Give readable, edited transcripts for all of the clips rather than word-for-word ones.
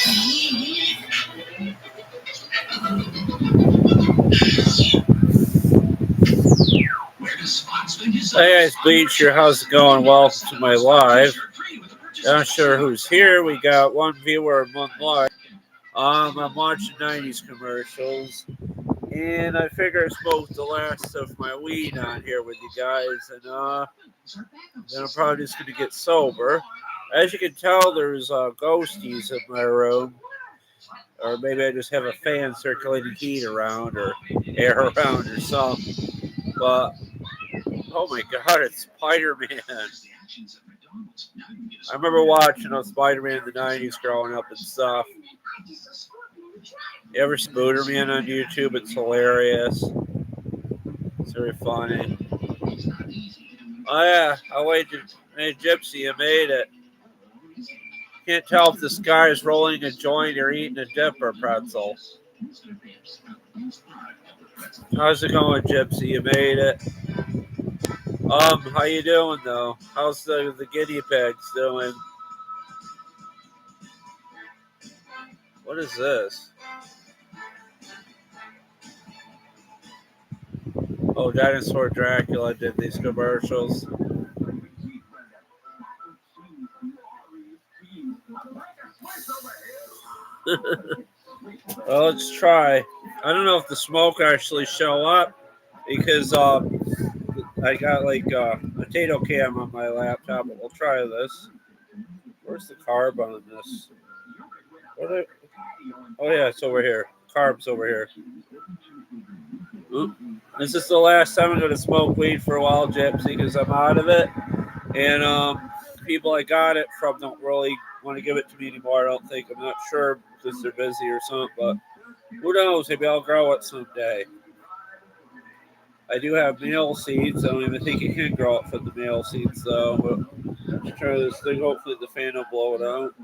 Hey guys, Bleach here. How's it going? Welcome to my live. Not sure who's here. We got one viewer and one live. I'm watching 90s commercials, and I figure I smoked the last of my weed on here with you guys, and then I'm probably just gonna get sober. As you can tell, there's ghosties in my room, or maybe I just have a fan circulating heat around, or air around, or something. But oh my God, it's Spider-Man. I remember watching Spider-Man in the 90s growing up and stuff. You ever Spooderman on YouTube? It's hilarious. It's very funny. Oh yeah, I waited. Hey, Gypsy, I made it. Can't tell if this guy is rolling a joint or eating a dip or pretzel. How's it going, Gypsy? You made it. How you doing though? How's the guinea pigs doing? What is this? Oh, Dinosaur Dracula did these commercials. Well, let's try. I don't know if the smoke actually show up because I got like a potato cam on my laptop. But we'll try this. Where's the carb on this? Oh yeah, it's over here. Carbs over here. Oop. This is the last time I'm going to smoke weed for a while, Gypsy, because I'm out of it. And people I got it from don't really want to give it to me anymore. I don't think. I'm not sure because they're busy or something. But who knows? Maybe I'll grow it someday. I do have male seeds. I don't even think you can grow it from the male seeds, though. But let's try this thing. Hopefully the fan will blow it out.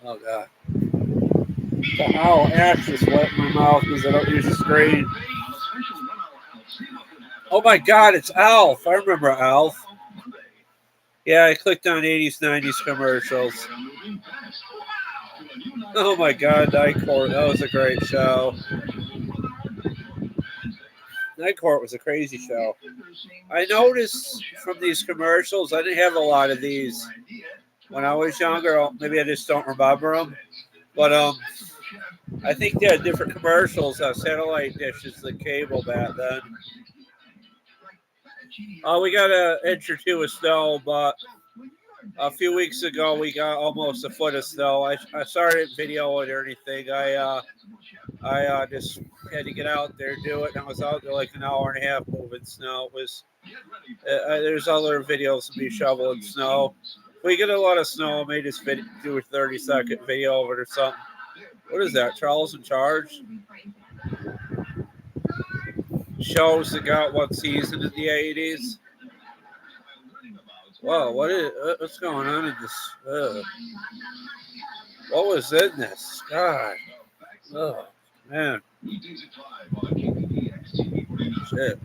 Oh God! The hell, ash is wet in my mouth because I don't use the screen. Oh my God! It's Alf. I remember Alf. Yeah, I clicked on 80s, 90s commercials. Oh my God, Night Court. That was a great show. Night Court was a crazy show. I noticed from these commercials, I didn't have a lot of these when I was younger. Maybe I just don't remember them. But I think they had different commercials on satellite dishes than cable back then. We got an inch or two of snow, but a few weeks ago we got almost a foot of snow. I started videoing or anything. I just had to get out there, do it, and I was out there like an hour and a half moving snow. It was there's other videos of me shoveling snow. If we get a lot of snow, I may just do a 30-second video of it or something. What is that? Charles in Charge? Shows that got one season in the 80s. Whoa, what's going on in this? What was in this? God. Oh, man. Shit.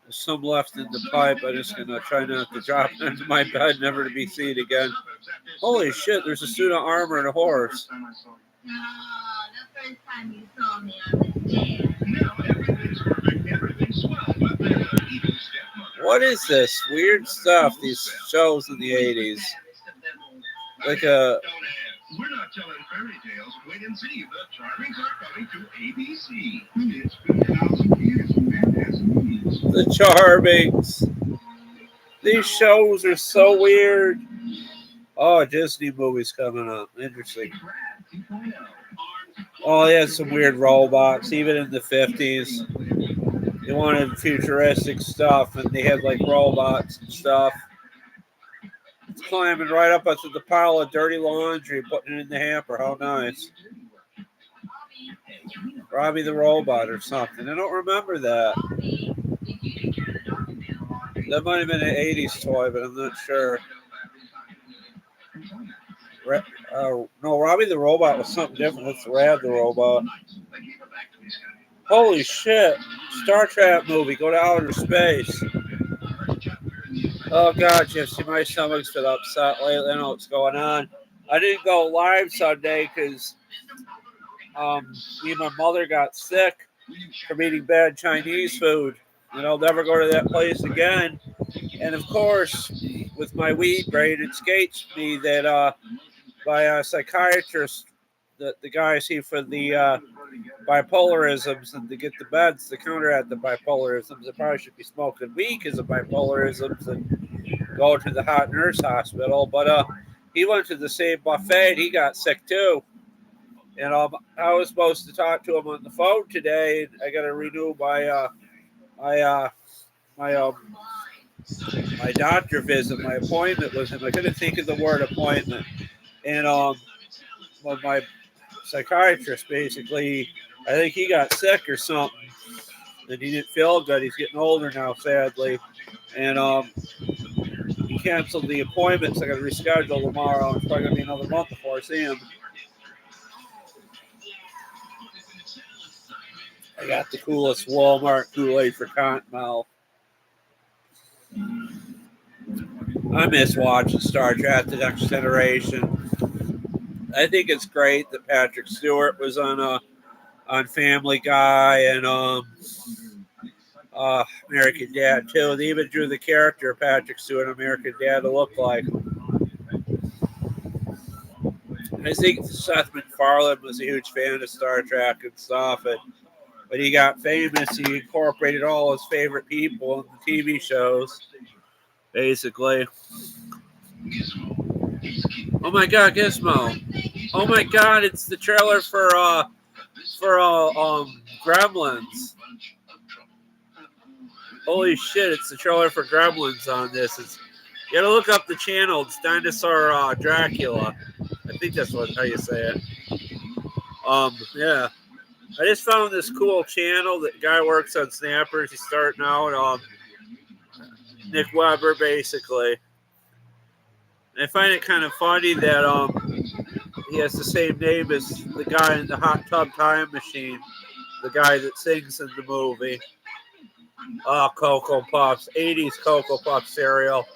There's some left in the pipe. I'm just going to try not to drop it into my bed, never to be seen again. Holy shit, there's a suit of armor and a horse. No, the first time you saw me, I was dead. Now everything's perfect, everything's swell. What is this weird stuff? These shows in the 80s, like a. We're not telling fairy tales. Wait and see. The Charmings are coming to ABC. It's been 1,000 years. The Charmings. These shows are so weird. Oh, Disney movies coming up. Interesting. Oh, they had some weird robots, even in the 50s. They wanted futuristic stuff, and they had like robots and stuff. It's climbing right up onto the pile of dirty laundry, putting it in the hamper. How nice. Robbie the Robot or something. I don't remember that. That might have been an 80s toy, but I'm not sure. No, Robbie the Robot was something different. That's Rad the Robot. Holy shit. Star Trek movie, go to outer space. Oh God, Jesse, my stomach's been upset lately. I don't know what's going on. I didn't go live Sunday because me and my mother got sick from eating bad Chinese food, and I'll never go to that place again. And of course, with my weed brain, it escapes me that my psychiatrist, the guy I see for the bipolarisms and to get the meds to counteract the bipolarisms, I probably should be smoking weed because of bipolarisms and go to the hot nurse hospital. But he went to the same buffet and he got sick too. And I was supposed to talk to him on the phone today. And I got to renew my my doctor visit, my appointment with him. I couldn't think of the word appointment. And well, my psychiatrist basically, I think he got sick or something, and he didn't feel good. He's getting older now, sadly, and he canceled the appointment. So I got to reschedule tomorrow. It's probably gonna be another month before I see him. I got the coolest Walmart Kool-Aid for Cottonmouth. I miss watching Star Trek: The Next Generation. I think it's great that Patrick Stewart was on Family Guy and American Dad too. They even drew the character of Patrick Stewart, American Dad, to look like. I think Seth MacFarlane was a huge fan of Star Trek and stuff, and when he got famous, he incorporated all his favorite people in the TV shows, basically. Oh my God, Gizmo! Oh my God, it's the trailer for Gremlins. Holy shit, it's the trailer for Gremlins on this. You gotta look up the channel. It's Dinosaur Dracula. I think that's how you say it. Yeah. I just found this cool channel. That guy works on Snappers. He's starting out. Nick Weber, basically. And I find it kind of funny that he has the same name as the guy in the Hot Tub Time Machine, the guy that sings in the movie. Cocoa Puffs, 80s Cocoa Puff cereal.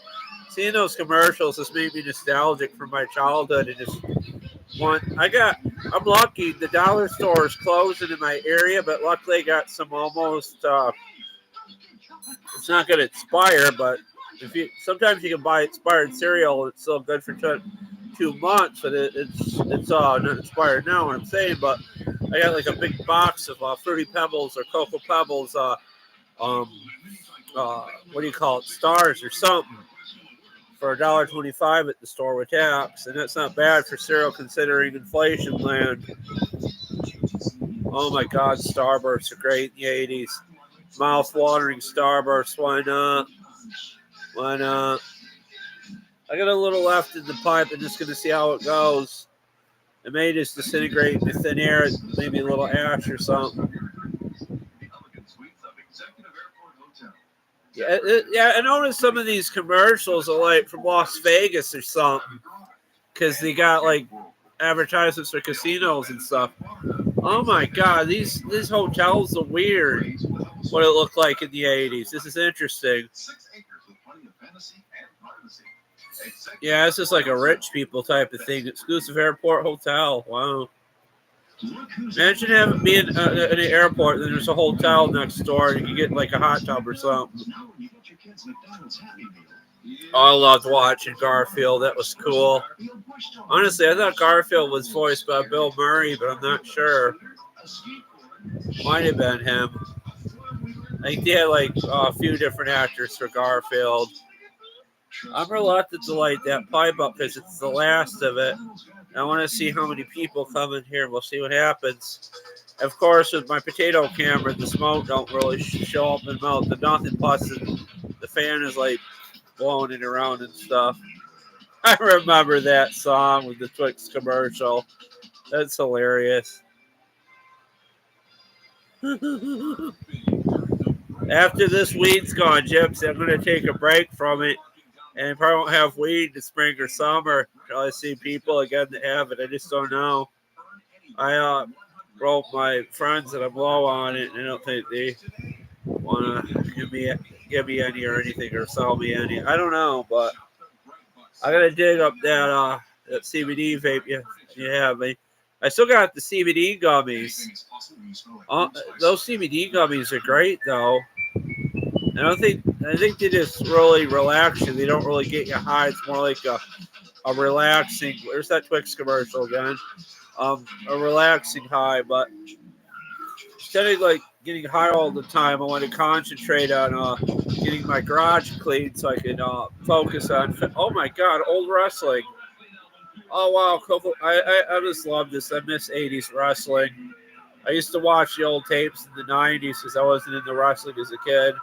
Seeing those commercials has made me nostalgic for my childhood. And just I'm lucky. The dollar store is closing in my area, but luckily I got some almost. It's not going to expire, but sometimes you can buy expired cereal. It's still good for 2 months, but it's not expired now. What I'm saying, but I got like a big box of Fruity Pebbles or Cocoa Pebbles. What do you call it? Stars or something for $1.25 at the store with tax, and that's not bad for cereal considering inflation land. Oh my God, Starbursts are great in the 80s. Mouth-watering Starbursts, why not? Why not? I got a little left in the pipe. I'm just going to see how it goes. It may just disintegrate into thin air, maybe a little ash or something. Yeah, I noticed some of these commercials are like from Las Vegas or something, because they got like advertisements for casinos and stuff. Oh my God, these hotels are weird. What it looked like in the 80s. This is interesting. Yeah, it's just like a rich people type of thing. Exclusive airport hotel. Wow. Imagine being in an airport and then there's a hotel next door and you can get like a hot tub or something. Oh, I loved watching Garfield. That was cool. Honestly, I thought Garfield was voiced by Bill Murray, but I'm not sure. Might have been him. I think they had like a few different actors for Garfield. I'm reluctant to light that pipe up because it's the last of it. I want to see how many people come in here. We'll see what happens. Of course, with my potato camera, the smoke don't really show up and melt. The nothing, plus the fan is like blowing it around and stuff. I remember that song with the Twix commercial. That's hilarious. After this weed's gone, Gypsy, I'm going to take a break from it. And probably won't have weed in spring or summer. I see people again that have it. I just don't know. I wrote my friends that I'm low on it, and I don't think they wanna give me any or anything or sell me any. I don't know, but I gotta dig up that CBD vape you have. I still got the CBD gummies. Those CBD gummies are great though. I think they just really relax you. They don't really get you high. It's more like a relaxing. There's that Twix commercial again. A relaxing high, but instead of like getting high all the time, I want to concentrate on getting my garage clean so I can focus on. Oh my God, old wrestling. Oh wow, I just love this. I miss '80s wrestling. I used to watch the old tapes in the '90s because I wasn't into wrestling as a kid.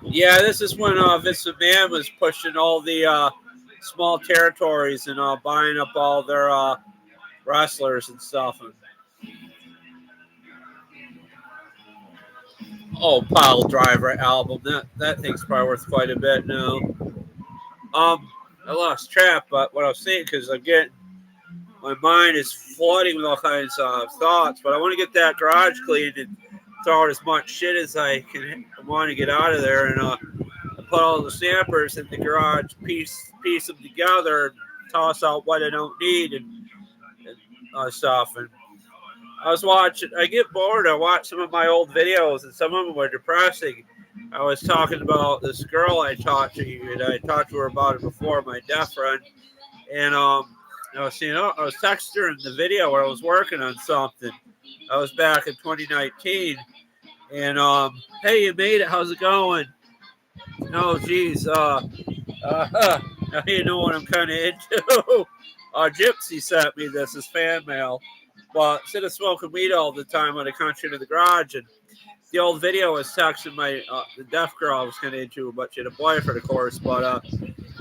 Yeah, this is when Vince McMahon was pushing all the small territories and buying up all their wrestlers and stuff. Oh, Pile Driver album. That thing's probably worth quite a bit now. I lost track, but what I was saying, because again, my mind is flooding with all kinds of thoughts, but I want to get that garage cleaned and throw out as much shit as I can. I want to get out of there and put all the stampers in the garage, piece them together, and toss out what I don't need and stuff. And I was watching. I get bored. I watch some of my old videos, and some of them were depressing. I was talking about this girl I talked to, and I talked to her about it before, my deaf friend, and I was texting her in the video where I was working on something. I was back in 2019, and hey, you made it. How's it going? Oh, geez. Now you know what I'm kind of into. Gypsy sent me this as fan mail. But instead of smoking weed all the time when I country into the garage, and the old video was texting my the deaf girl I was kind of into, but she had a boyfriend, of course. But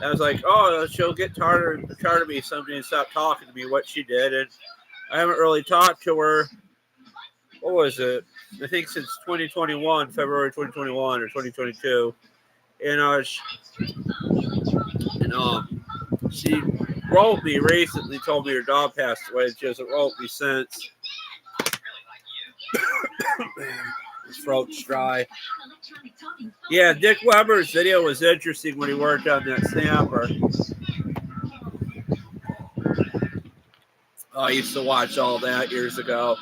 I was like, oh, she'll get tired of me someday and stop talking to me. What she did, and I haven't really talked to her. What was it? I think since 2021, February 2021 or 2022, and she wrote me recently, told me her dog passed away, and she hasn't wrote me since. His throat's dry. Yeah, Dick Weber's video was interesting when he worked on that stamper. Oh, I used to watch all that years ago.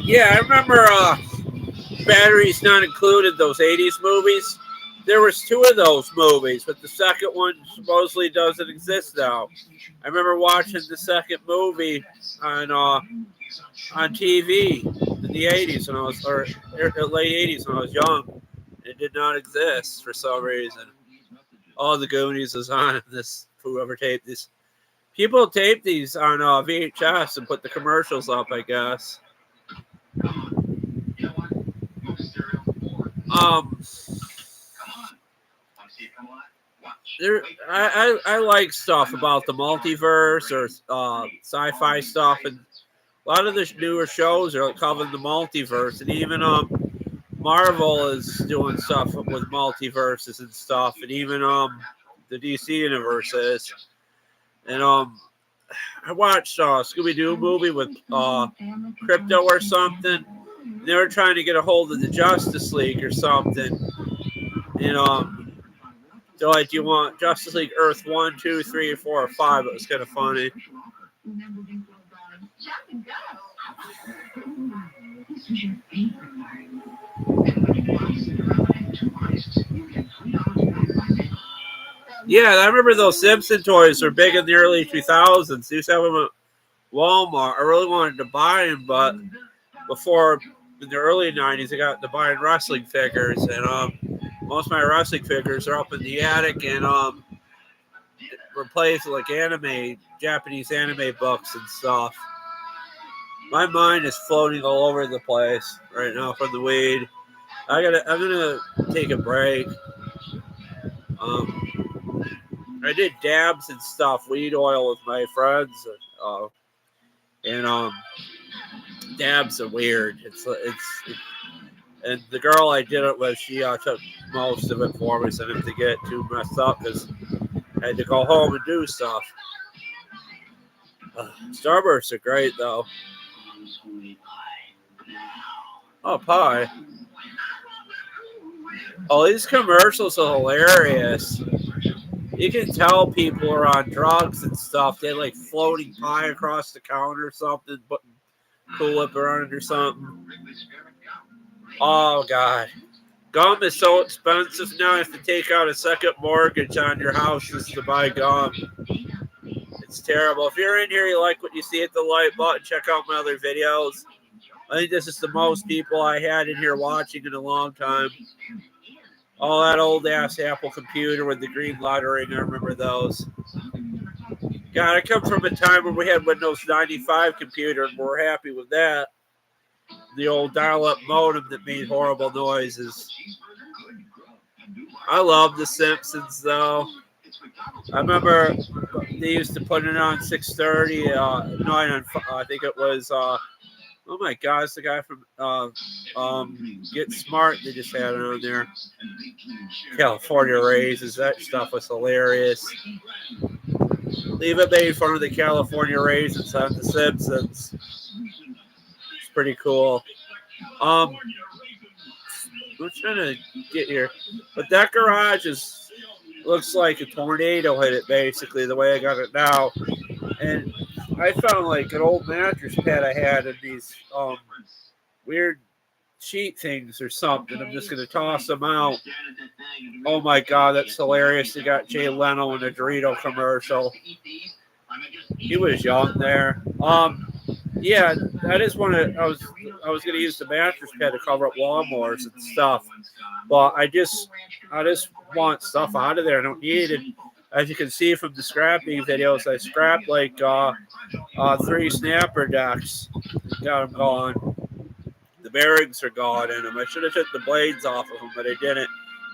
Yeah, I remember Batteries Not Included, those 80s movies. There was 2 of those movies, but the second one supposedly doesn't exist now. I remember watching the second movie on TV in the 80s when I was, or late 80s when I was young. It did not exist for some reason. All the Goonies was on this. Whoever taped these, people tape these on VHS and put the commercials up, I guess. I like stuff about the multiverse or sci-fi stuff, and a lot of the newer shows are covering the multiverse, and even Marvel is doing stuff with multiverses and stuff, and even the DC universe is. And I watched a Scooby-Doo movie with Crypto or something. They were trying to get a hold of the Justice League or something. And they're like, do you want Justice League Earth 1, 2, 3, 4, or 5? It was kind of funny. Yeah, I remember those Simpson toys were big in the early 2000s. They used to have them at Walmart. I really wanted to buy them, but before, in the early 90s, I got to buying wrestling figures, and most of my wrestling figures are up in the attic and replaced with like Japanese anime books and stuff. My mind is floating all over the place right now from the weed. I'm gonna take a break. I did dabs and stuff, weed oil with my friends, and dabs are weird. And the girl I did it with, she took most of it for me, so I didn't have to get too messed up because I had to go home and do stuff. Starbursts are great, though. Oh, pie. Oh, these commercials are hilarious. You can tell people are on drugs and stuff. They like floating pie across the counter or something, putting Cool Whip on it or something. Oh, God. Gum is so expensive now. You have to take out a second mortgage on your house just to buy gum. It's terrible. If you're in here, you like what you see, hit the like button. Check out my other videos. I think this is the most people I had in here watching in a long time. Oh, that old-ass Apple computer with the green lettering. I remember those. God, I come from a time where we had Windows 95 computer, and we're happy with that. The old dial-up modem that made horrible noises. I love The Simpsons, though. I remember they used to put it on 6:30. I think it was. Oh my God, it's the guy from Get Smart. They just had it on there. California Raisins. That stuff was hilarious. Leave it made fun of the California Raisins on The Simpsons. It's pretty cool. I'm trying to get here, but that garage looks like a tornado hit it, basically, the way I got it now. And I found like an old mattress pad I had in these weird sheet things or something. I'm just going to toss them out. Oh my God, that's hilarious. They got Jay Leno in a Dorito commercial. He was young there. Yeah, that is one of I was going to use the mattress pad to cover up lawnmowers and stuff, but I just want stuff out of there. I don't need it. As you can see from the scrapping videos, I scrapped like 3 snapper decks. Got them gone. The bearings are gone in them. I should have took the blades off of them, but I didn't.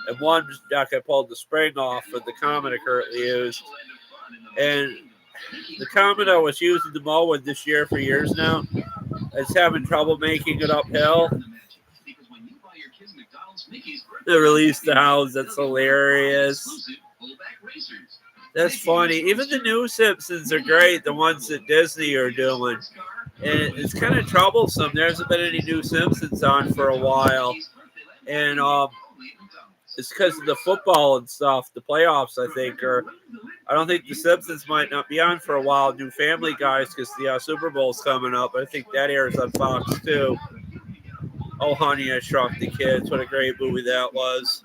And one deck I pulled the spring off with the Comet I currently used. And the Comet I was using the mow with this year for years now, it's having trouble making it uphill. They released the house. That's hilarious. That's funny. Even the new Simpsons are great, the ones that Disney are doing. And it's kind of troublesome. There hasn't been any new Simpsons on for a while. And it's because of the football and stuff, the playoffs, I think. Or I don't think the Simpsons might not be on for a while. New Family Guys, because the Super Bowl's coming up. I think that airs on Fox, too. Oh, Honey, I Shrunk the Kids. What a great movie that was.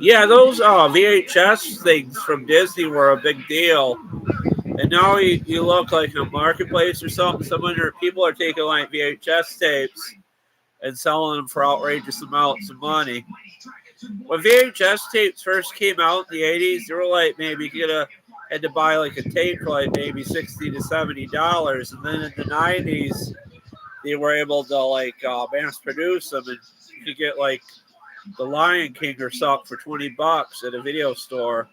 Yeah, those VHS things from Disney were a big deal. And now you look like a marketplace or something. People are taking like VHS tapes and selling them for outrageous amounts of money. When VHS tapes first came out in the 80s, they were like maybe you had to buy like a tape for like maybe $60 to $70. And then in the 90s, they were able to like mass produce them, and you could get like The Lion King or something for $20 at a video store.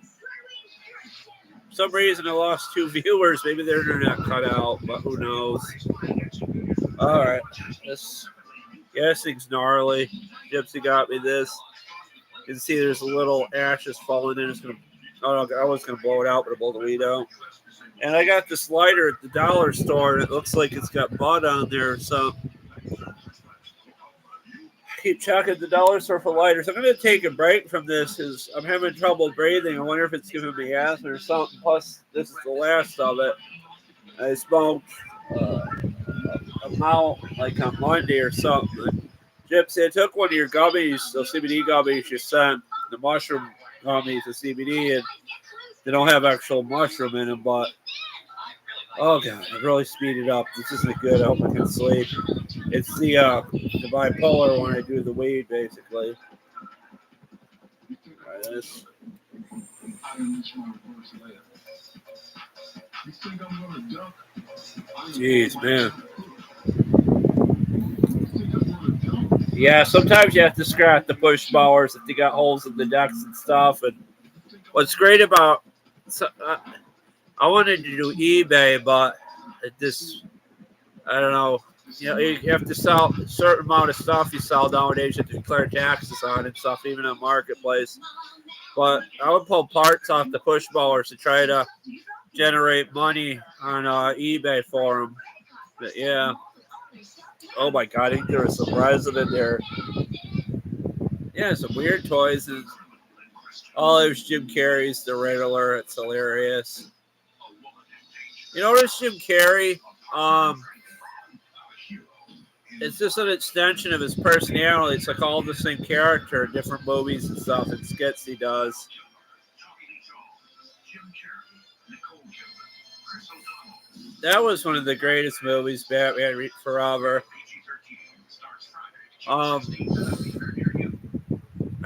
For some reason I lost 2 viewers. Maybe their internet cut out, but who knows? All right, this thing's gnarly. Gypsy got me this. You can see there's a little ashes falling in. I was gonna blow it out, but I blew the weed out. And I got this lighter at the dollar store, and it looks like it's got bud on there or something. Keep checking the dollar store for lighters. I'm going to take a break from this because I'm having trouble breathing. I wonder if it's giving me asthma or something. Plus, this is the last of it. I smoked amount like on Monday or something. Gypsy, I took one of your gummies, those CBD gummies you sent, the mushroom gummies, the CBD, and they don't have actual mushroom in them, but oh God, it really speeded up. This isn't good. I hope I can sleep. It's the bipolar when I do the weed, basically. Try this. Jeez, man. Yeah, sometimes you have to scrap the push bowers if they got holes in the decks and stuff. And what's great about I wanted to do eBay, but I don't know. You have to sell a certain amount of stuff you sell nowadays. You have to declare taxes on and stuff, even in marketplace. But I would pull parts off the push mowers to try to generate money on eBay for them. But yeah. Oh my God, I think there was some resin in there. Yeah, some weird toys. And all it was Jim Carrey's The Riddler. It's hilarious. You notice Jim Carrey? It's just an extension of his personality. It's like all the same character, different movies and stuff and skits he does. That was one of the greatest movies, Batman Forever. I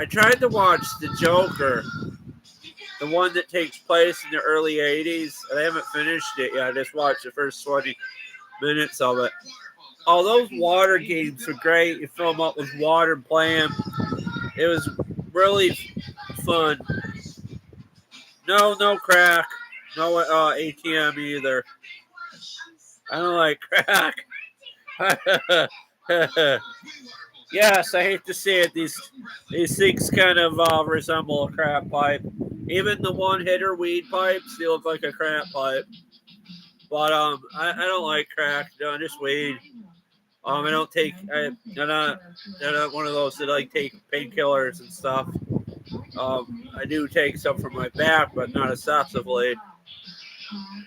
tried to watch The Joker, the one that takes place in the early 80s, and I haven't finished it yet. I just watched the first 20 minutes of it. All those water games were great. You fill them up with water and play them. It was really fun. No crack. No ATM either. I don't like crack. Yes, I hate to see it. These things kind of resemble a crap pipe. Even the one-hitter weed pipes, they look like a crap pipe. But I don't like crack. No, just weed. I don't take. I'm not one of those that like take painkillers and stuff. I do take some for my back, but not excessively.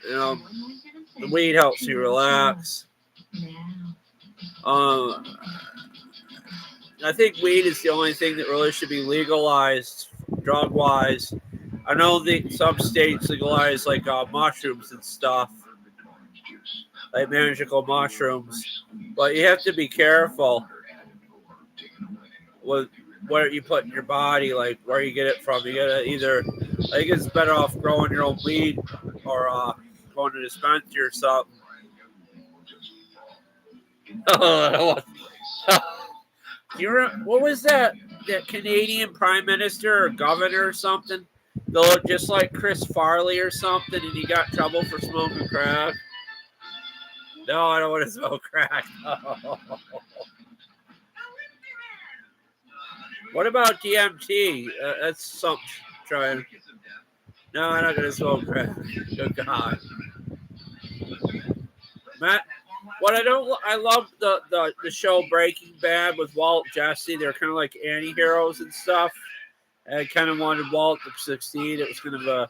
The weed helps you relax. I think weed is the only thing that really should be legalized, drug-wise. I know some states legalize like mushrooms and stuff, like magical mushrooms, but you have to be careful with what you put in your body, like where you get it from. You gotta either, I think it's better off growing your own weed or going to a dispensary or something. What was that Canadian Prime Minister or governor or something? They look just like Chris Farley or something, and he got trouble for smoking crack. No, I don't want to smoke crack. No. What about DMT? That's something trying. No, I'm not gonna smoke crack. Good God, Matt. I love the show Breaking Bad with Walt Jesse. They're kind of like anti-heroes and stuff. I kind of wanted Walt to succeed. It was kind of a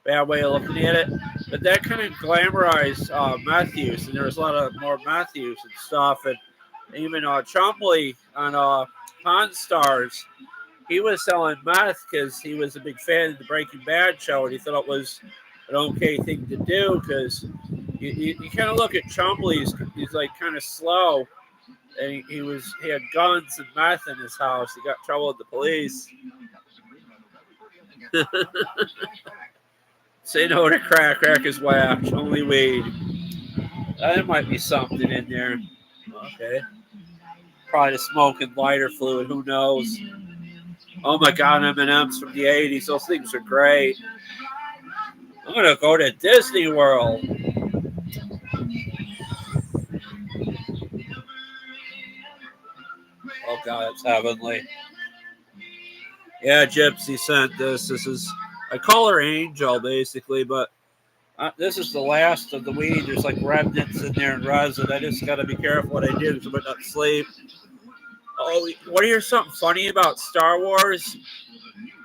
bad way of looking at it. But that kind of glamorized meth use, and there was a lot of more meth use and stuff. And even Chumley on Pawn Stars, he was selling meth because he was a big fan of the Breaking Bad show, and he thought it was an okay thing to do because you kind of look at Chumley, he's like kind of slow, and he had guns and meth in his house. He got in trouble with the police. Say no to crack. Crack is whack. Only weed. There might be something in there. Okay. Probably the smoking lighter fluid. Who knows? Oh my God, M&M's from the 80s. Those things are great. I'm going to go to Disney World. Oh God, it's heavenly. Yeah, Gypsy sent this. This is, I call her Angel basically, but this is the last of the weed. There's like remnants in there and resin. I just got to be careful what I do because I might not sleep. Oh, want to hear something funny about Star Wars?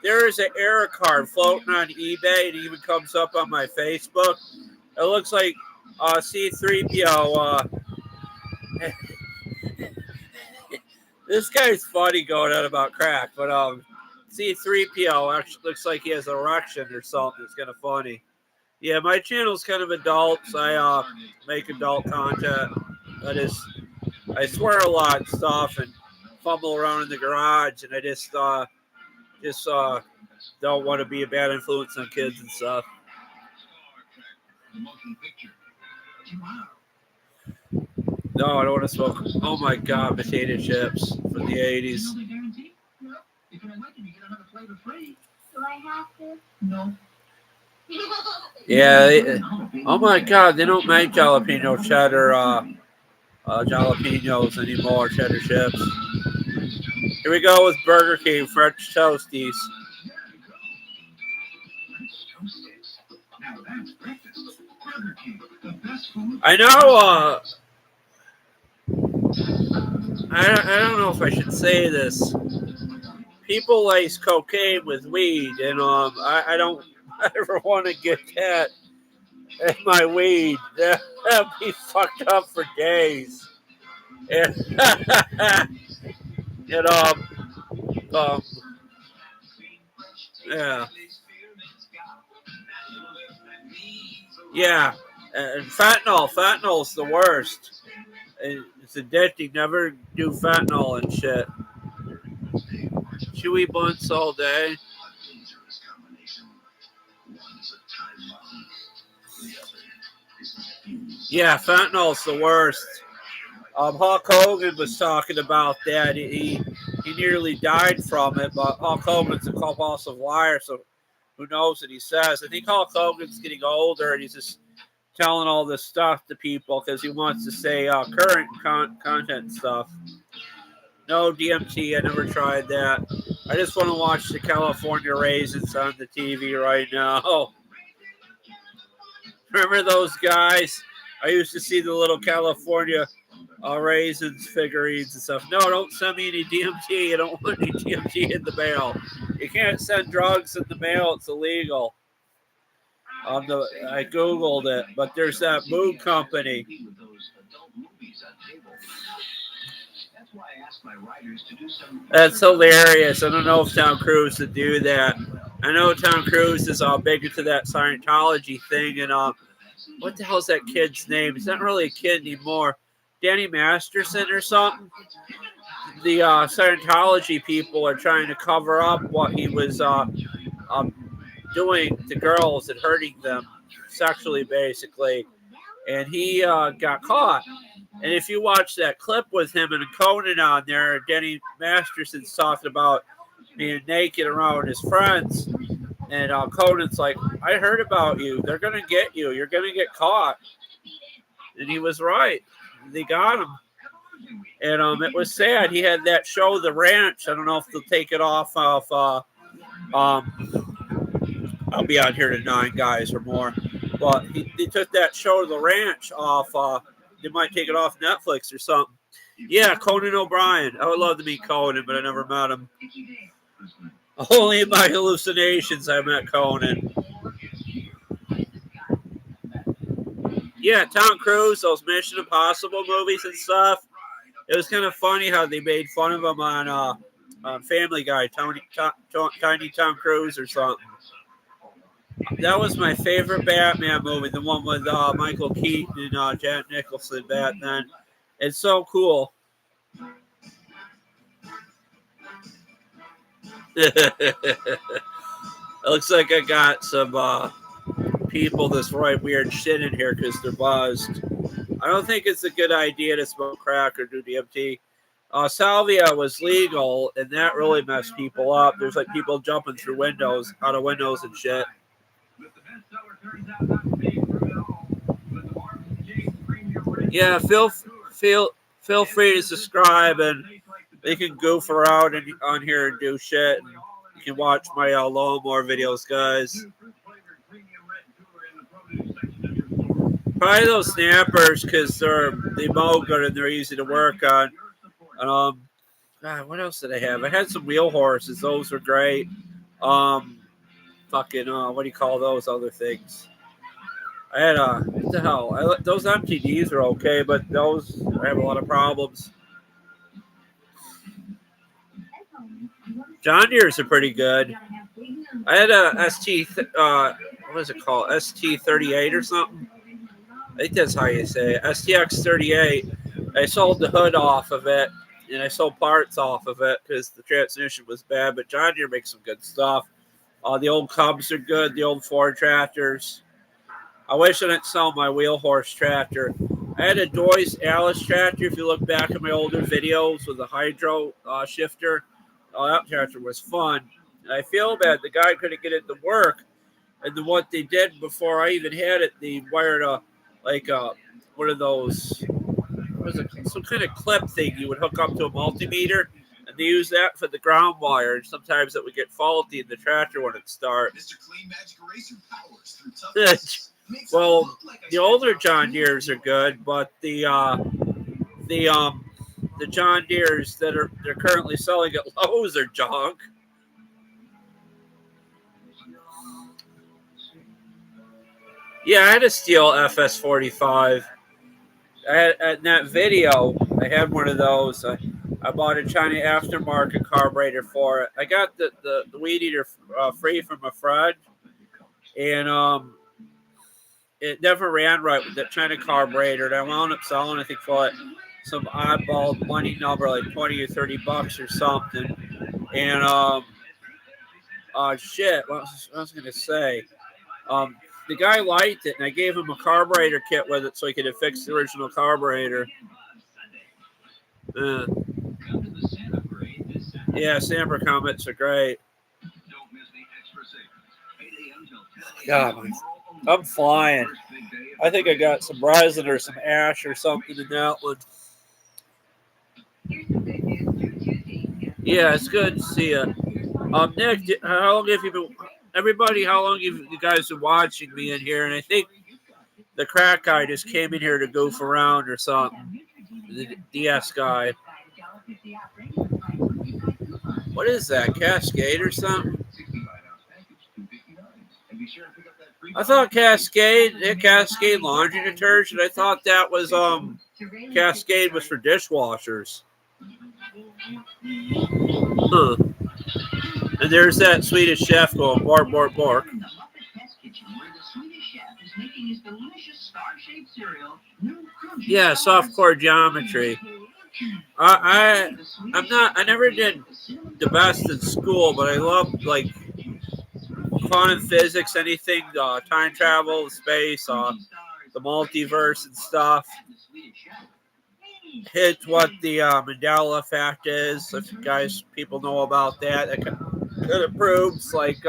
There is an error card floating on eBay. It even comes up on my Facebook. It looks like C-3PO. This guy's funny going on about crack, but C-3PO actually looks like he has an erection or something. It's kind of funny. Yeah, my channel's kind of adults. I make adult content. I swear a lot and stuff and fumble around in the garage, and I just don't want to be a bad influence on kids and stuff. No, I don't want to smoke. Oh my God, potato chips from the 80s. Do I have to? No. Yeah, Oh my God, they don't make jalapeno cheddar jalapenos anymore, cheddar chips. Here we go with Burger King French Toasties. I know, I don't know if I should say this. People lace cocaine with weed, and I don't ever want to get that in my weed. That'd be fucked up for days. And, and um, yeah, yeah. And fentanyl's the worst. It's addicting. Never do fentanyl and shit. Chewy blunts all day. Yeah, fentanyl's the worst. Hulk Hogan was talking about that. He nearly died from it, but Hulk Hogan's a compulsive liar, so who knows what he says. I think Hulk Hogan's getting older, and he's just telling all this stuff to people because he wants to say current content stuff. No DMT, I never tried that. I just want to watch the California Raisins on the TV right now. Remember those guys? I used to see the little California Raisins figurines and stuff. No, don't send me any DMT. I don't want any DMT in the mail. You can't send drugs in the mail. It's illegal. I Googled it, but there's that Moog company. That's hilarious. I don't know if Tom Cruise would do that. I know Tom Cruise is all big into that Scientology thing, and what the hell's that kid's name? He's not really a kid anymore. Danny Masterson or something. The Scientology people are trying to cover up what he was doing to girls and hurting them sexually, basically. And he got caught. And if you watch that clip with him and Conan on there, Danny Masterson's talking about being naked around his friends. And Conan's like, I heard about you. They're going to get you. You're going to get caught. And he was right. They got him. And it was sad. He had that show, The Ranch. I don't know if they'll take it off of... I'll be on here to 9 guys or more. But they took that show, The Ranch, off... they might take it off Netflix or something. Yeah, Conan O'Brien. I would love to meet Conan, but I never met him. Only in my hallucinations I met Conan. Yeah, Tom Cruise, those Mission Impossible movies and stuff. It was kind of funny how they made fun of him on Family Guy, Tiny Tom Cruise or something. That was my favorite Batman movie, the one with Michael Keaton and Jack Nicholson back then. It's so cool. It looks like I got some people that's right weird shit in here because they're buzzed. I don't think it's a good idea to smoke crack or do DMT. Salvia was legal, and that really messed people up. There's like people jumping through windows, out of windows and shit. Yeah, feel free to subscribe, and you can goof around on here and do shit. And you can watch my lawnmower videos, guys. Probably those snappers because they mow good and they're easy to work on. God, what else did I have? I had some wheel horses. Those were great. What do you call those other things? I had what the hell? Those MTDs are okay, but those I have a lot of problems. John Deere's are pretty good. I had a what is it called? ST38 or something. I think that's how you say it. STX38. I sold the hood off of it, and I sold parts off of it because the transmission was bad. But John Deere makes some good stuff. The old Cubs are good. The old Ford tractors. I wish I didn't sell my wheel horse tractor. I had a Doyce Alice tractor. If you look back at my older videos with a hydro shifter, that tractor was fun. And I feel bad. The guy couldn't get it to work And then what they did before I even had it, they wired one of those, what is it, some kind of clip thing you would hook up to a multimeter, and they use that for the ground wire. And sometimes it would get faulty in the tractor when it starts. Well, the older John Deeres are good, but the John Deeres that they're currently selling at Lowe's are junk. Yeah, I had a steel FS45. I had in that video. I had one of those. I bought a China aftermarket carburetor for it. I got the weed eater free from a friend, and it never ran right with that China carburetor. And I wound up selling, I think, for like some oddball money number, like $20 or $30 or something. And shit, what was I gonna say? The guy liked it, and I gave him a carburetor kit with it so he could have fixed the original carburetor. Yeah, Sandberg helmets are great. God, I'm flying. I think I got some resin or some ash or something in that one. Yeah, it's good to see you. Nick, how long have you been? Everybody, how long have you guys been watching me in here? And I think the crack guy just came in here to goof around or something. The DS guy. What is that? Cascade or something? I thought Cascade laundry detergent. I thought that was Cascade was for dishwashers. Huh. And there's that Swedish chef going bark, bark, bark. Yeah, softcore geometry. I never did the best in school, but I love like quantum physics, anything, time travel, space, the multiverse and stuff. Hit what the Mandela effect is. If you guys, people know about that, it proves like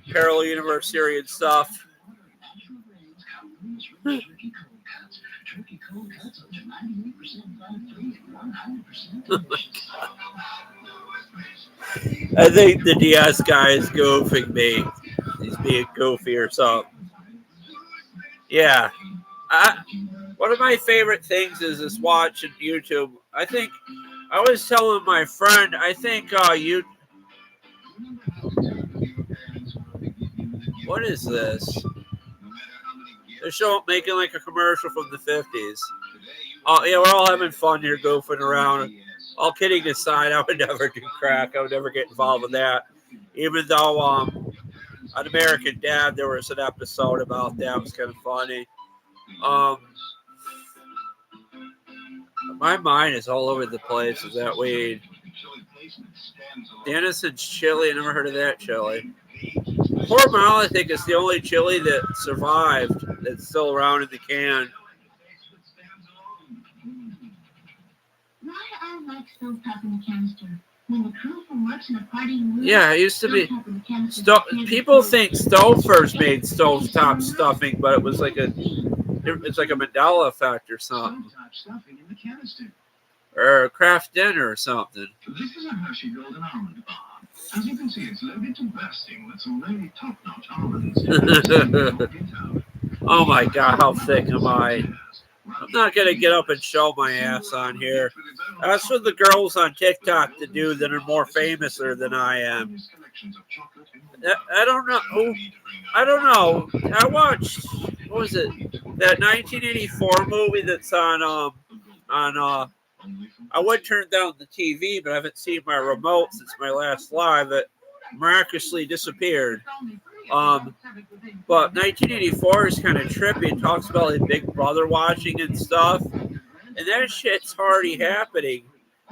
parallel universe theory and stuff. I think the DS guy is goofing me. He's being goofy or something. Yeah. One of my favorite things is watching YouTube. I think I was telling my friend, I think you. What is this? They're making like a commercial from the 50s. Oh, yeah, we're all having fun here, goofing around. All kidding aside, I would never do crack. I would never get involved with that. Even though on American Dad, there was an episode about that. It was kind of funny. My mind is all over the place with that weed. The Innocence chili, I never heard of that chili. Hormel, I think, is the only chili that survived that's still around in the can. Yeah, it used to be. People think Stove first made stovetop stuffing, but it was like it's like a Mandela effect or something. Or a Kraft Dinner or something. This is a Hershey Golden Almond Bar. As you can see, it's loaded to bursting with some really top-notch almonds. Oh my God, how thick am I? I'm not going to get up and show my ass on here. That's for the girls on TikTok to do that are more famouser than I am. I don't know. I watched, what was it? That 1984 movie that's on I would turn down the TV, but I haven't seen my remote since my last live. It miraculously disappeared. But 1984 is kind of trippy. It talks about like Big Brother watching and stuff. And that shit's already happening.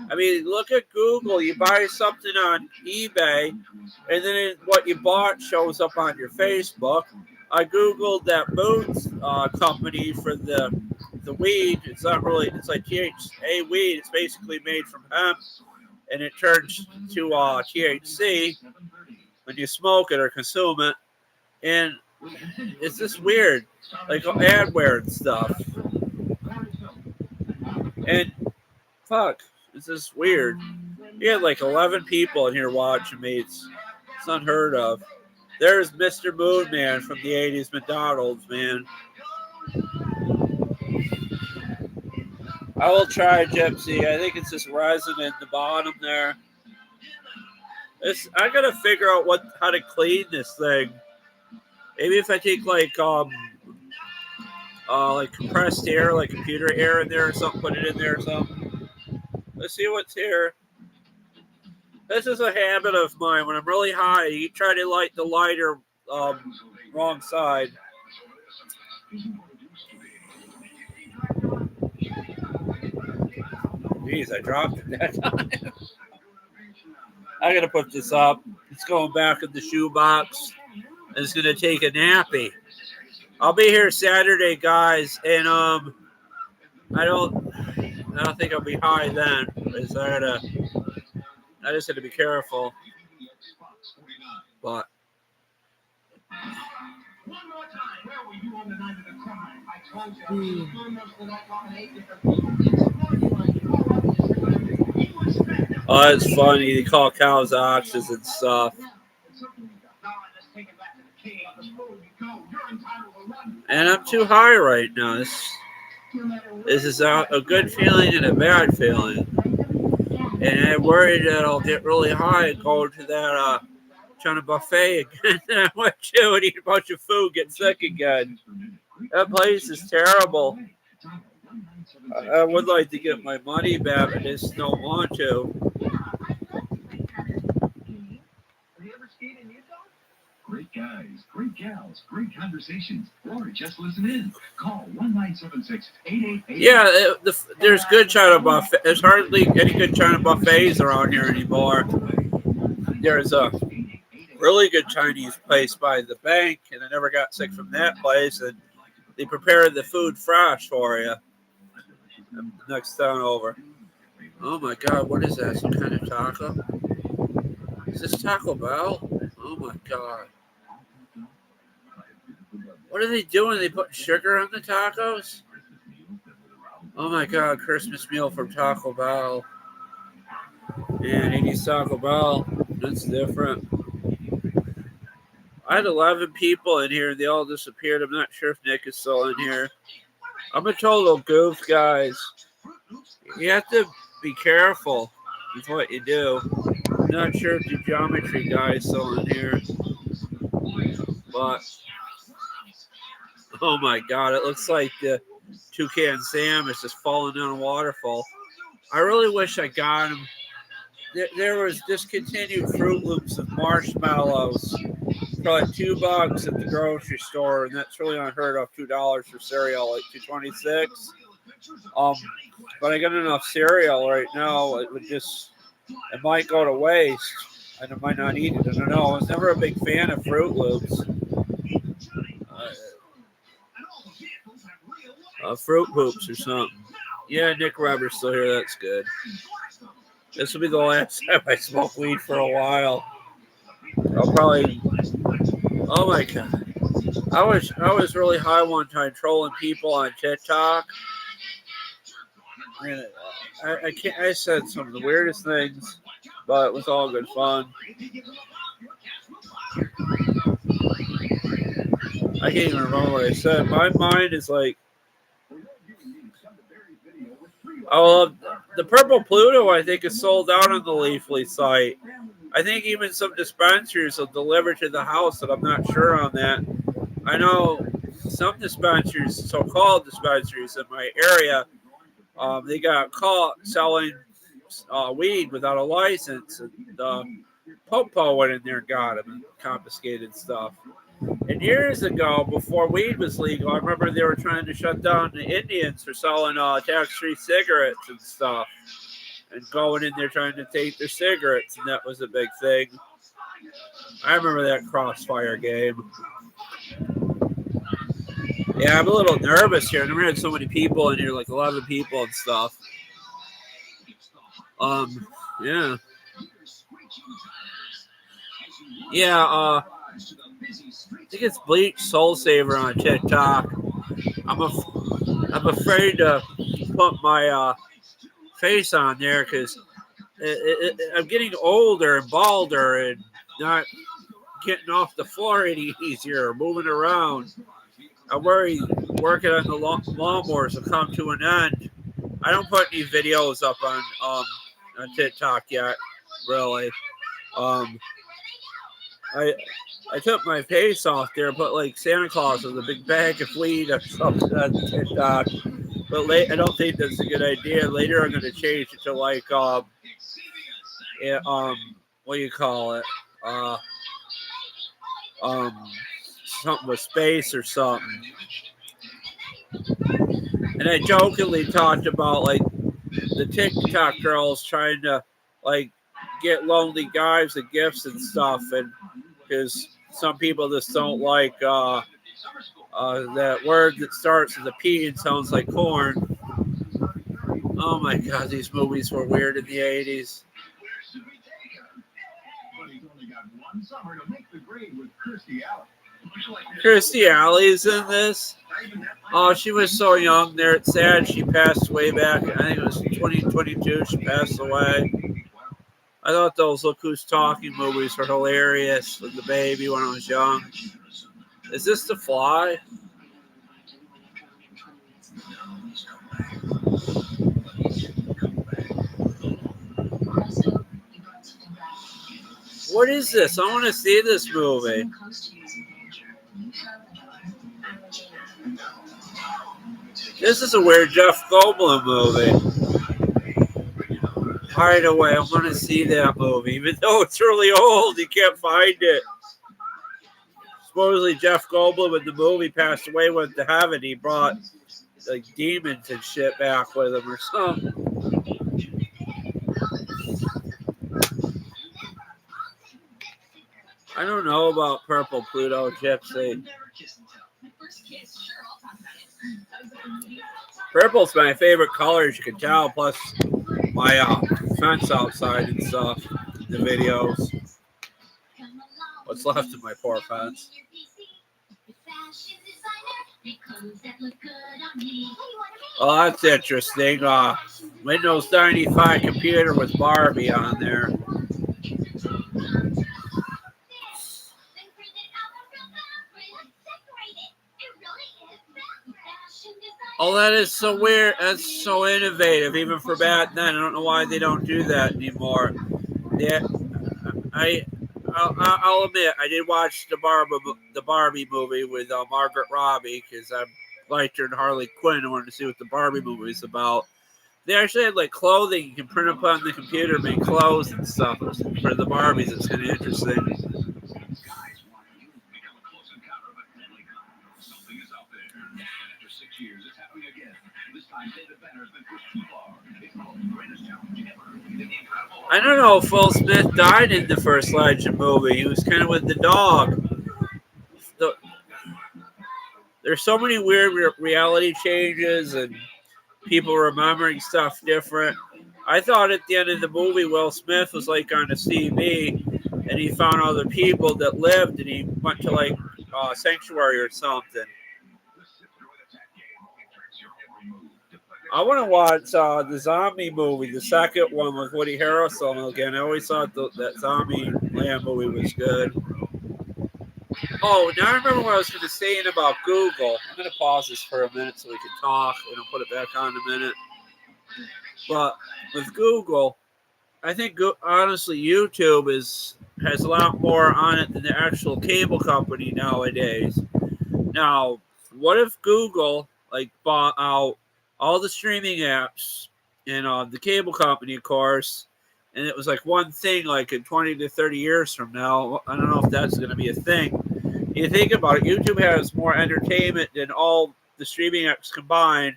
I mean, look at Google. You buy something on eBay, and then what you bought shows up on your Facebook. I Googled that Boots company for the weed. It's not really, it's like THC weed. It's basically made from hemp, and it turns to THC. when you smoke it or consume it. And it's just weird, like adware and stuff. And fuck, it's just weird. You had like 11 people in here watching me. It's unheard of. There's Mr. Moonman from the 80s McDonald's, man. I will try Gypsy. I think it's just resin in the bottom there. I gotta figure out how to clean this thing. Maybe if I take like compressed air, like computer air in there or something, put it in there or something. Let's see what's here. This is a habit of mine. When I'm really high, you try to light the lighter wrong side. Jeez, I dropped it that time. I gotta put this up. It's going back in the shoebox. It's gonna take a nappy. I'll be here Saturday, guys, and I don't think I'll be high then. I just had to be careful. But oh, it's funny. They call cows oxes and stuff. And I'm too high right now. This is a good feeling and a bad feeling. And I'm worried that I'll get really high and go to that China buffet again. And I went to and eat a bunch of food, get sick again. That place is terrible. I would like to get my money back. I just don't want to. Great guys, great gals, great conversations, or just listen in. Call 1-976-8888. Yeah, there's good China buffet. There's hardly any good China buffets around here anymore. There's a really good Chinese place by the bank, and I never got sick from that place. And they prepare the food fresh for you. Next town over. Oh my God, what is that? Some kind of taco? Is this Taco Bell? Oh my God. What are they doing? Are they putting sugar on the tacos? Oh my God, Christmas meal from Taco Bell. Man, 80s Taco Bell. That's different. I had 11 people in here. They all disappeared. I'm not sure if Nick is still in here. I'm a total goof, guys. You have to be careful with what you do. I'm not sure if the geometry guy is still in here. But, oh my God, it looks like the Toucan Sam is just falling down a waterfall. I really wish I got him. There was discontinued Fruit Loops of marshmallows for like $2 at the grocery store, and that's really unheard of. $2 for cereal, like $2.26. But I got enough cereal right now. It might go to waste. And I might not eat it. I don't know. I was never a big fan of Fruit Loops. Fruit Hoops or something. Yeah, Nick Roberts still here. That's good. This will be the last time I smoke weed for a while. I'll probably. Oh my God! I was really high one time trolling people on TikTok. I said some of the weirdest things, but it was all good fun. I can't even remember what I said. My mind is like. Oh, the Purple Pluto, I think, is sold out on the Leafly site. I think even some dispensaries will deliver to the house, but I'm not sure on that. I know some dispensaries, so-called dispensaries in my area, they got caught selling weed without a license. And Popo went in there and got them and confiscated stuff. And years ago, before weed was legal, I remember they were trying to shut down the Indians for selling tax-free cigarettes and stuff. And going in there trying to take their cigarettes, and that was a big thing. I remember that crossfire game. Yeah, I'm a little nervous here. I never had so many people in here, like 11 people and stuff. Yeah. Yeah, I think it's Bleach Soul Saver on TikTok. I'm afraid to put my face on there because I'm getting older and balder and not getting off the floor any easier or moving around. I worry working on the lawnmowers will come to an end. I don't put any videos up on TikTok yet, really. Um, I I took my face off there, put like Santa Claus with a big bag of weed or something on TikTok. But I don't think that's a good idea. Later, I'm going to change it to like yeah, what do you call it? Uh, um, something with space or something. And I jokingly talked about like the TikTok girls trying to like get lonely guys and gifts and stuff, and because some people just don't like that word that starts with a P and sounds like corn. Oh my God, these movies were weird in the 80s. Kirstie Alley's in this. Oh, she was so young there. It's sad she passed away back. I think it was 2022. She passed away. I thought those Look Who's Talking movies were hilarious with the baby when I was young. Is this The Fly? What is this? I want to see this movie. This is a weird Jeff Goldblum movie. Right away, I want to see that movie. Even though it's really old, you can't find it. Supposedly Jeff Goldblum in the movie passed away, went to heaven. He brought like demons and shit back with him or something. I don't know about Purple Pluto Gypsy. Purple's my favorite color, as you can tell, plus my fence outside and stuff, the videos. What's left of my poor fence. Oh, that's interesting. Windows 95 computer with Barbie on there. Oh, that is so weird. That's so innovative, even for back then. I don't know why they don't do that anymore. Yeah, I'll admit I did watch the Barbie movie with Margaret Robbie because I liked her in Harley Quinn. I wanted to see what the Barbie movie was about. They actually had like clothing you can print up on the computer, make clothes and stuff for the Barbies. It's kind of interesting. I don't know if Will Smith died in the first Legend movie. He was kind of with the dog. There's so many weird reality changes and people remembering stuff different. I thought at the end of the movie, Will Smith was like on a CV and he found other people that lived and he went to like sanctuary or something. I want to watch the zombie movie, the second one with Woody Harrelson again. I always thought that Zombie Land movie was good. Oh, now I remember what I was going to say about Google. I'm going to pause this for a minute so we can talk, and I'll put it back on in a minute. But with Google, I think honestly YouTube has a lot more on it than the actual cable company nowadays. Now, what if Google like bought out all the streaming apps and the cable company, of course, and it was like one thing like in 20 to 30 years from now? I don't know if that's going to be a thing. You think about it, YouTube has more entertainment than all the streaming apps combined,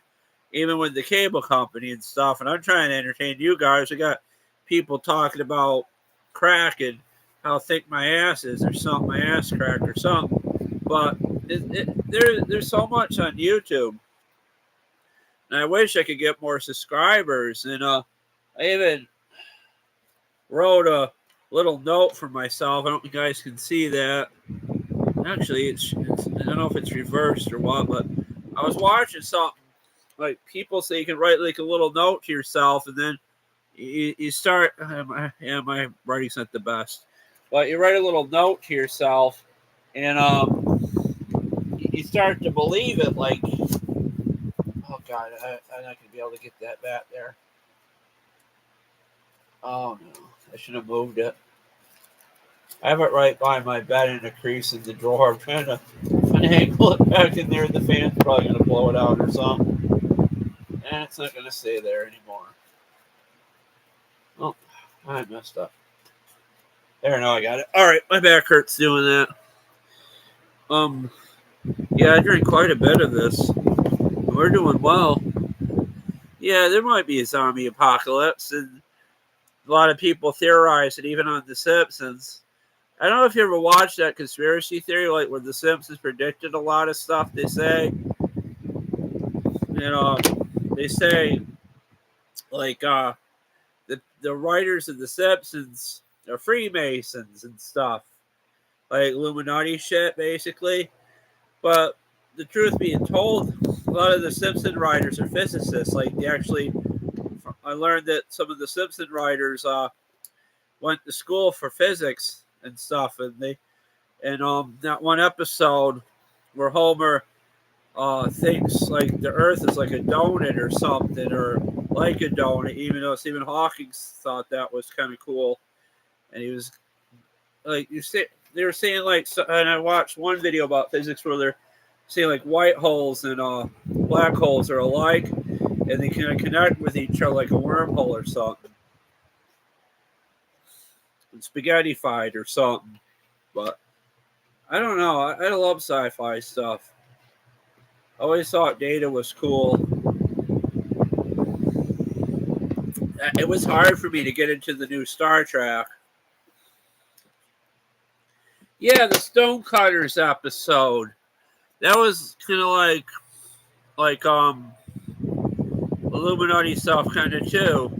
even with the cable company and stuff. And I'm trying to entertain you guys. We got people talking about crack and how thick my ass is or something, my ass crack or something. But there's so much on YouTube. And I wish I could get more subscribers. And I even wrote a little note for myself. I don't think you guys can see that. Actually, it's I don't know if it's reversed or what, but I was watching something like people say you can write like a little note to yourself, and then you start. My writing's not the best, but you write a little note to yourself, and you start to believe it. Like, oh God, I'm not gonna be able to get that back there. Oh no, I should have moved it. I have it right by my bed in a crease in the drawer. I'm trying to angle it back in there. The fan's probably going to blow it out or something. And it's not going to stay there anymore. Oh, I messed up. There, now I got it. All right, my back hurts doing that. Yeah, I drank quite a bit of this. We're doing well. Yeah, there might be a zombie apocalypse, and a lot of people theorize it, even on The Simpsons. I don't know if you ever watched that conspiracy theory, like where The Simpsons predicted a lot of stuff. They say, they say, like, the writers of The Simpsons are Freemasons and stuff, like Illuminati shit, basically. But the truth being told, a lot of the Simpson writers are physicists. Like, they actually, I learned that some of the Simpson writers went to school for physics and stuff, and that one episode where Homer thinks like the Earth is like a donut or something, or like a donut, even though Stephen Hawking thought that was kind of cool, and he was like, they were saying like, and I watched one video about physics where they're saying like white holes and black holes are alike, and they can connect with each other like a wormhole or something, spaghettified or something, but. I don't know. I love sci-fi stuff. I always thought Data was cool. It was hard for me to get into the new Star Trek. Yeah, the Stonecutters episode. That was kind of like Illuminati stuff kind of too.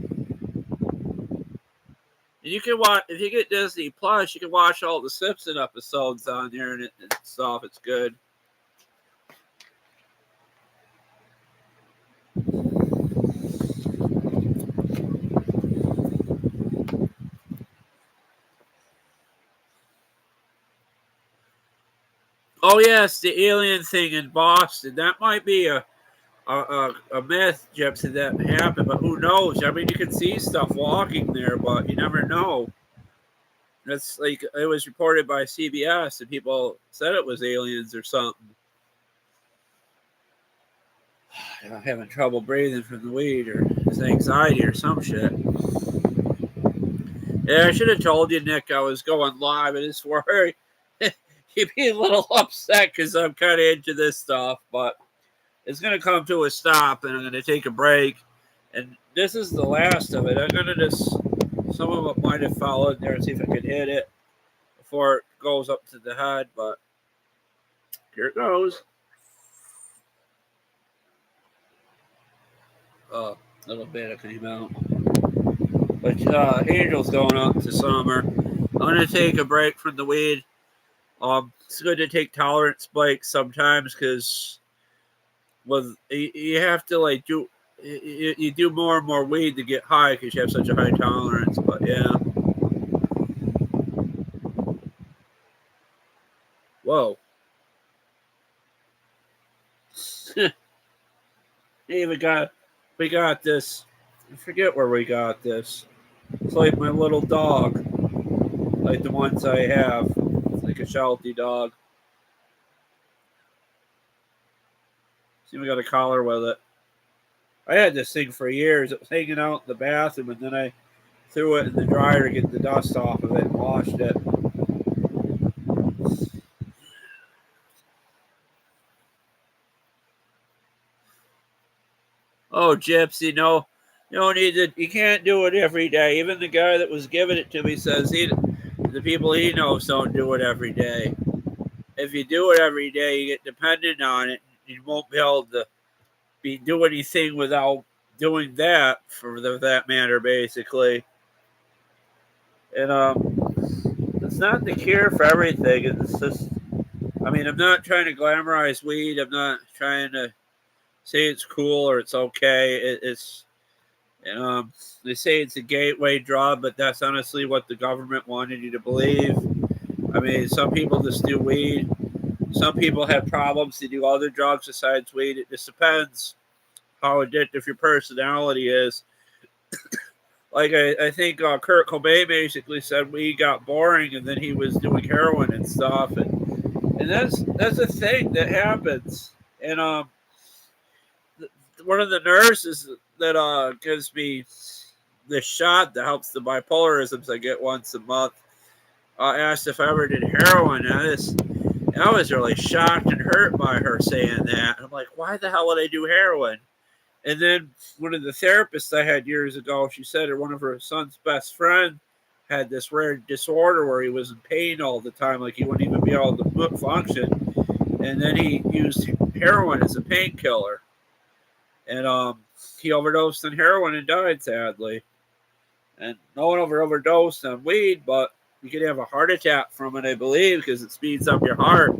And you can watch, if you get Disney Plus, you can watch all the Simpson episodes on there and stuff. It's good. Oh yes, the alien thing in Boston. That might be a myth, Gypsy, that happened, but who knows? I mean, you can see stuff walking there, but you never know. That's like, it was reported by CBS, and people said it was aliens or something. I'm having trouble breathing from the weed, or it's anxiety or some shit. Yeah, I should have told you, Nick, I was going live, and it's where you'd be a little upset because I'm kind of into this stuff, but it's going to come to a stop, and I'm going to take a break. And this is the last of it. I'm going to just, some of it might have fell in there and see if I can hit it before it goes up to the head, but here it goes. A little bit it came out. But Angel's going up to summer. I'm going to take a break from the weed. It's good to take tolerance breaks sometimes because you have to like do you do more and more weed to get high because you have such a high tolerance. But yeah, whoa. Hey, we got this. I forget where we got this. It's like my little dog, like the ones I have. It's like a Sheltie dog. See, we got a collar with it. I had this thing for years. It was hanging out in the bathroom, and then I threw it in the dryer to get the dust off of it and washed it. Oh, Gypsy, no. You don't need to, you can't do it every day. Even the guy that was giving it to me says the people he knows don't do it every day. If you do it every day, you get dependent on it. You won't be able to do anything without doing that, for that matter, basically. And it's not the cure for everything. It's just, I mean, I'm not trying to glamorize weed. I'm not trying to say it's cool or it's okay. It's, they say it's a gateway drug, but that's honestly what the government wanted you to believe. I mean, some people just do weed. Some people have problems to do other drugs besides weed. It just depends how addictive your personality is. Like I think Kurt Cobain basically said weed got boring, and then he was doing heroin and stuff, and that's a thing that happens. And one of the nurses that gives me the shot that helps the bipolarisms I get once a month asked if I ever did heroin. And I was really shocked and hurt by her saying that. I'm like, why the hell would I do heroin? And then one of the therapists I had years ago, she said that one of her son's best friend had this rare disorder where he was in pain all the time, like he wouldn't even be able to function. And then he used heroin as a painkiller. And he overdosed on heroin and died, sadly. And no one overdosed on weed, but you could have a heart attack from it, I believe, because it speeds up your heart.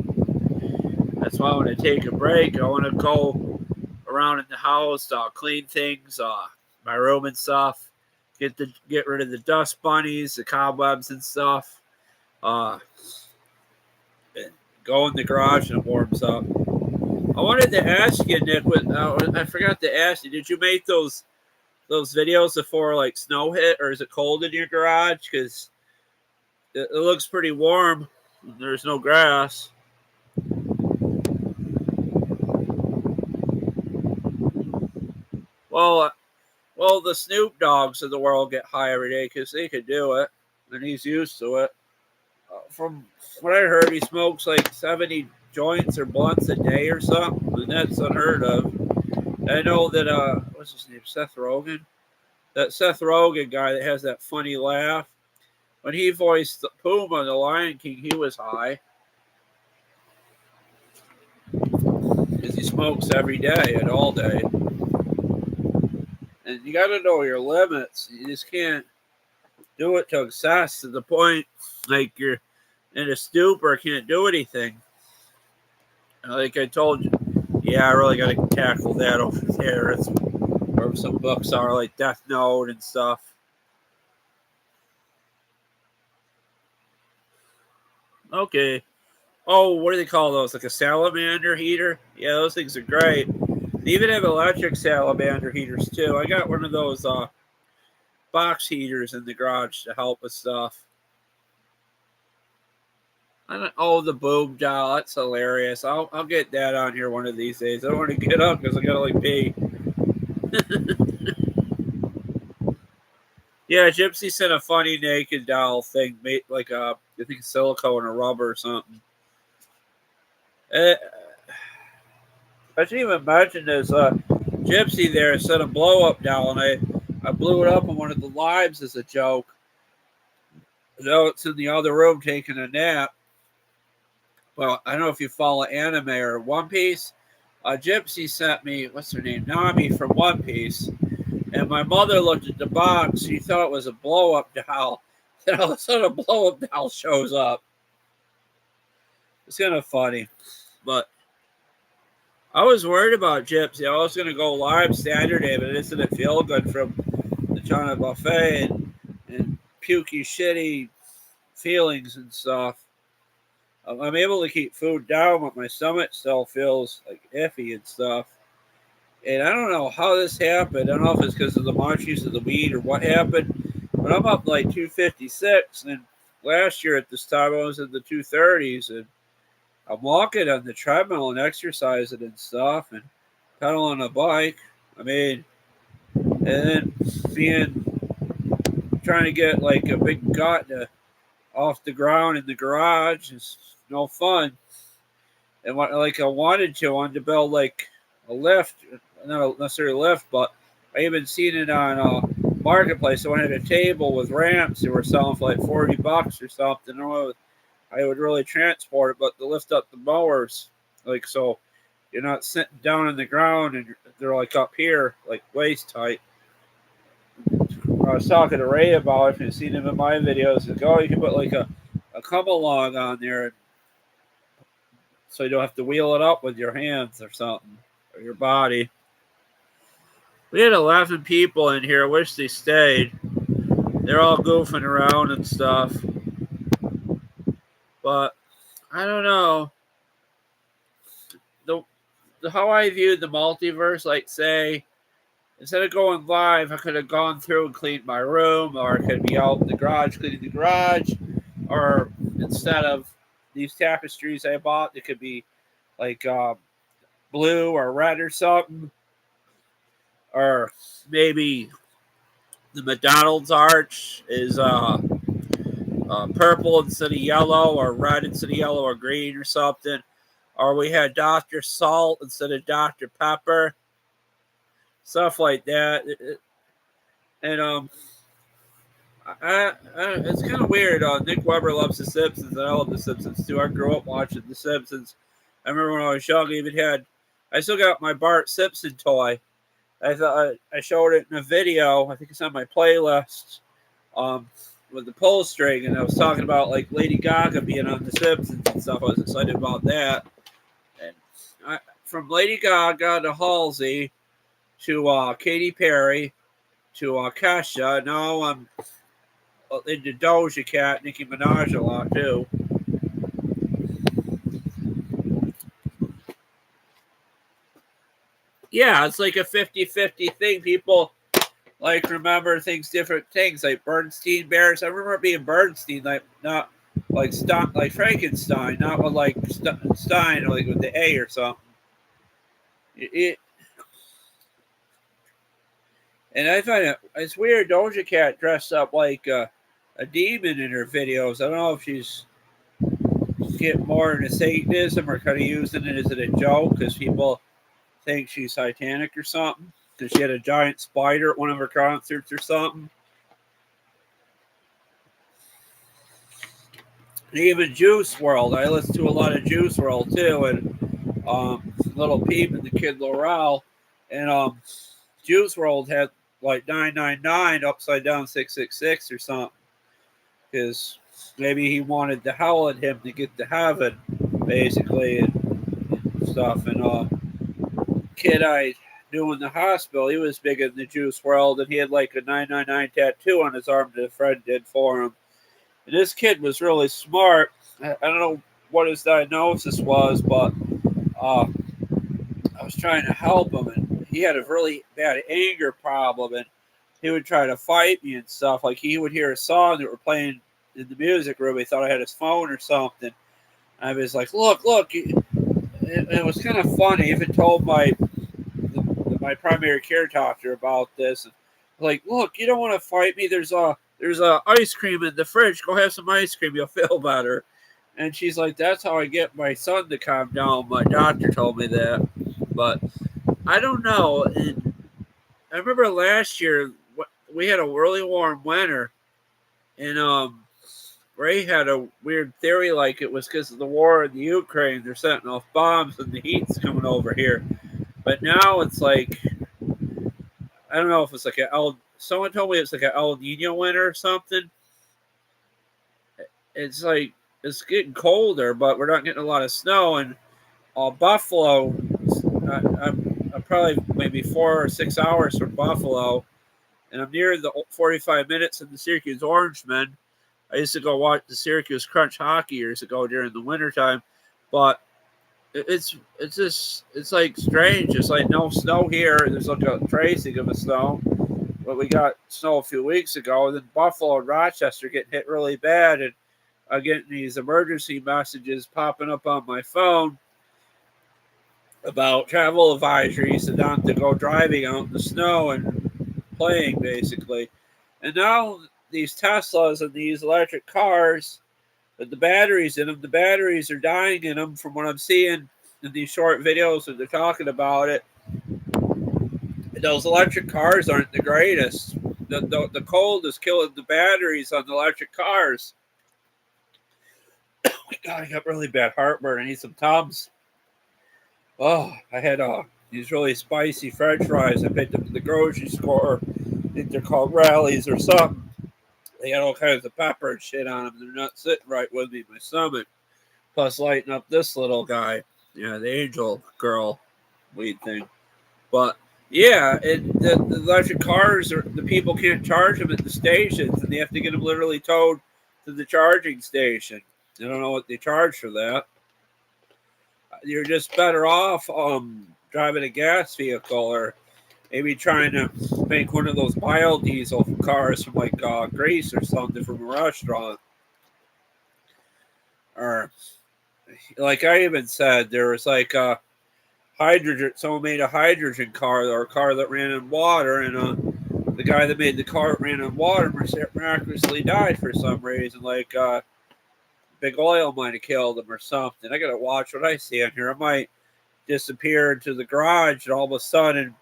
That's why I want to take a break. I want to go around in the house, clean things, my room and stuff. Get rid of the dust bunnies, the cobwebs and stuff. And go in the garage and it warms up. I wanted to ask you, Nick. I forgot to ask you. Did you make those videos before like snow hit, or is it cold in your garage? Because it looks pretty warm. There's no grass. Well, the Snoop Dogs of the world get high every day because they could do it, and he's used to it. From what I heard, he smokes like 70 joints or blunts a day or something, and that's unheard of. I know that, what's his name, Seth Rogen? That Seth Rogen guy that has that funny laugh. When he voiced Pumbaa in The Lion King, he was high. Because he smokes every day and all day. And you got to know your limits. You just can't do it to excess to the point like you're in a stupor, can't do anything. Like I told you, yeah, I really got to tackle that over there. It's where some books are, like Death Note and stuff. Okay. Oh, what do they call those? Like a salamander heater? Yeah, those things are great. They even have electric salamander heaters too. I got one of those box heaters in the garage to help with stuff. The boob doll. That's hilarious. I'll get that on here one of these days. I don't want to get up because I gotta like pee. Yeah, Gypsy sent a funny naked doll thing made like I think silicone or rubber or something. I should even mention this. Gypsy there sent a blow up doll, and I blew it up on one of the lives as a joke. Now it's in the other room taking a nap. Well, I don't know if you follow anime or One Piece. Gypsy sent me, what's her name? Nami from One Piece. And my mother looked at the box. She thought it was a blow-up doll. Then all of a sudden a blow-up doll shows up. It's kind of funny. But I was worried about Gypsy. I was going to go live Saturday, but it just didn't feel good from the China buffet and pukey, shitty feelings and stuff. I'm able to keep food down, but my stomach still feels like iffy and stuff. And I don't know how this happened. I don't know if it's because of the munchies of the weed or what happened. But I'm up like 256. And last year at this time, I was in the 230s. And I'm walking on the treadmill and exercising and stuff. And pedaling a bike. I mean, and then trying to get like a big gut off the ground in the garage is no fun. And I wanted to build like a lift, not necessarily a lift, but I even seen it on Marketplace. I wanted a table with ramps that were selling for like $40 or something. I don't know how I would really transport it, but to lift up the mowers, like so you're not sitting down on the ground and they're like up here, like waist height. I was talking to Ray about it, and seen him in my videos. Like, oh, you can put like a a come along on there, so you don't have to wheel it up with your hands or something, or your body. We had 11 people in here. I wish they stayed. They're all goofing around and stuff. But I don't know. How I viewed the multiverse, like, say, instead of going live, I could have gone through and cleaned my room, or I could be out in the garage cleaning the garage, or instead of these tapestries I bought, it could be like blue or red or something, or maybe the McDonald's arch is purple instead of yellow, or red instead of yellow, or green or something. Or we had Dr. Salt instead of Dr. Pepper. Stuff like that. And it's kind of weird. Nick Weber loves The Simpsons, and I love The Simpsons too. I grew up watching The Simpsons. I remember when I was young, I still got my Bart Simpson toy. I showed it in a video. I think it's on my playlist. With the pull string, and I was talking about like Lady Gaga being on The Simpsons and stuff. I was excited about that. And from Lady Gaga to Halsey to Katy Perry to Kesha. Now I'm into Doja Cat, Nicki Minaj a lot too. Yeah, it's like a 50-50 thing. People like remember different things, like Bernstein Bears. I remember it being Bernstein, like not like Frankenstein, not with like Stein, like with the A or something. And I find it's weird. Doja Cat dressed up like a demon in her videos. I don't know if she's getting more into Satanism or kind of using it as a joke because people think she's satanic or something. Because she had a giant spider at one of her concerts or something. And even Juice WRLD. I listen to a lot of Juice WRLD too. And Little Peep and the Kid Laurel. And Juice WRLD had like 999 upside down 666 or something. Because maybe he wanted the hell at him to get to heaven, basically, and stuff. And kid I knew in the hospital, he was big in the Juice WRLD, and he had like a 999 tattoo on his arm that a friend did for him. And this kid was really smart. I don't know what his diagnosis was, but I was trying to help him, and he had a really bad anger problem, and he would try to fight me and stuff. Like, he would hear a song that we're playing in the music room. He thought I had his phone or something. I was like, look. It was kind of funny. I even told my primary care doctor about this. Like, look, you don't want to fight me. There's a ice cream in the fridge. Go have some ice cream. You'll feel better. And she's like, that's how I get my son to calm down. My doctor told me that. But I don't know. And I remember last year we had a really warm winter, and Ray had a weird theory, like it was because of the war in the Ukraine. They're setting off bombs and the heat's coming over here. But now it's like, I don't know if it's like someone told me it's like an El Nino winter or something. It's like, it's getting colder, but we're not getting a lot of snow. And Buffalo, I'm probably maybe 4 or 6 hours from Buffalo, and I'm near the 45 minutes of the Syracuse Orangemen. I used to go watch the Syracuse Crunch hockey years ago during the wintertime, but it's like strange. It's like no snow here. There's like a tracing of a snow, but we got snow a few weeks ago. And then Buffalo and Rochester getting hit really bad, and I'm getting these emergency messages popping up on my phone about travel advisories and not to go driving out in the snow and playing, basically. And now these Teslas and these electric cars with the batteries in them, the batteries are dying in them from what I'm seeing in these short videos that they're talking about it. And those electric cars aren't the greatest. The cold is killing the batteries on the electric cars. Oh my God, I got really bad heartburn. I need some Tums. Oh, I had these really spicy French fries I picked up at the grocery store. I think they're called Rallies or something. They had all kinds of pepper and shit on them. They're not sitting right with me in my stomach. Plus, lighting up this little guy. Yeah, the angel girl weed thing. But yeah, the electric cars, the people can't charge them at the stations, and they have to get them literally towed to the charging station. I don't know what they charge for that. You're just better off driving a gas vehicle, or maybe trying to make one of those biodiesel cars from like Greece or something from a restaurant. Or like I even said, there was like a hydrogen. Someone made a hydrogen car or a car that ran in water, and the guy that made the car that ran in water miraculously died for some reason. Like big oil might have killed him or something. I gotta watch what I see on here. I might disappear into the garage, and all of a sudden,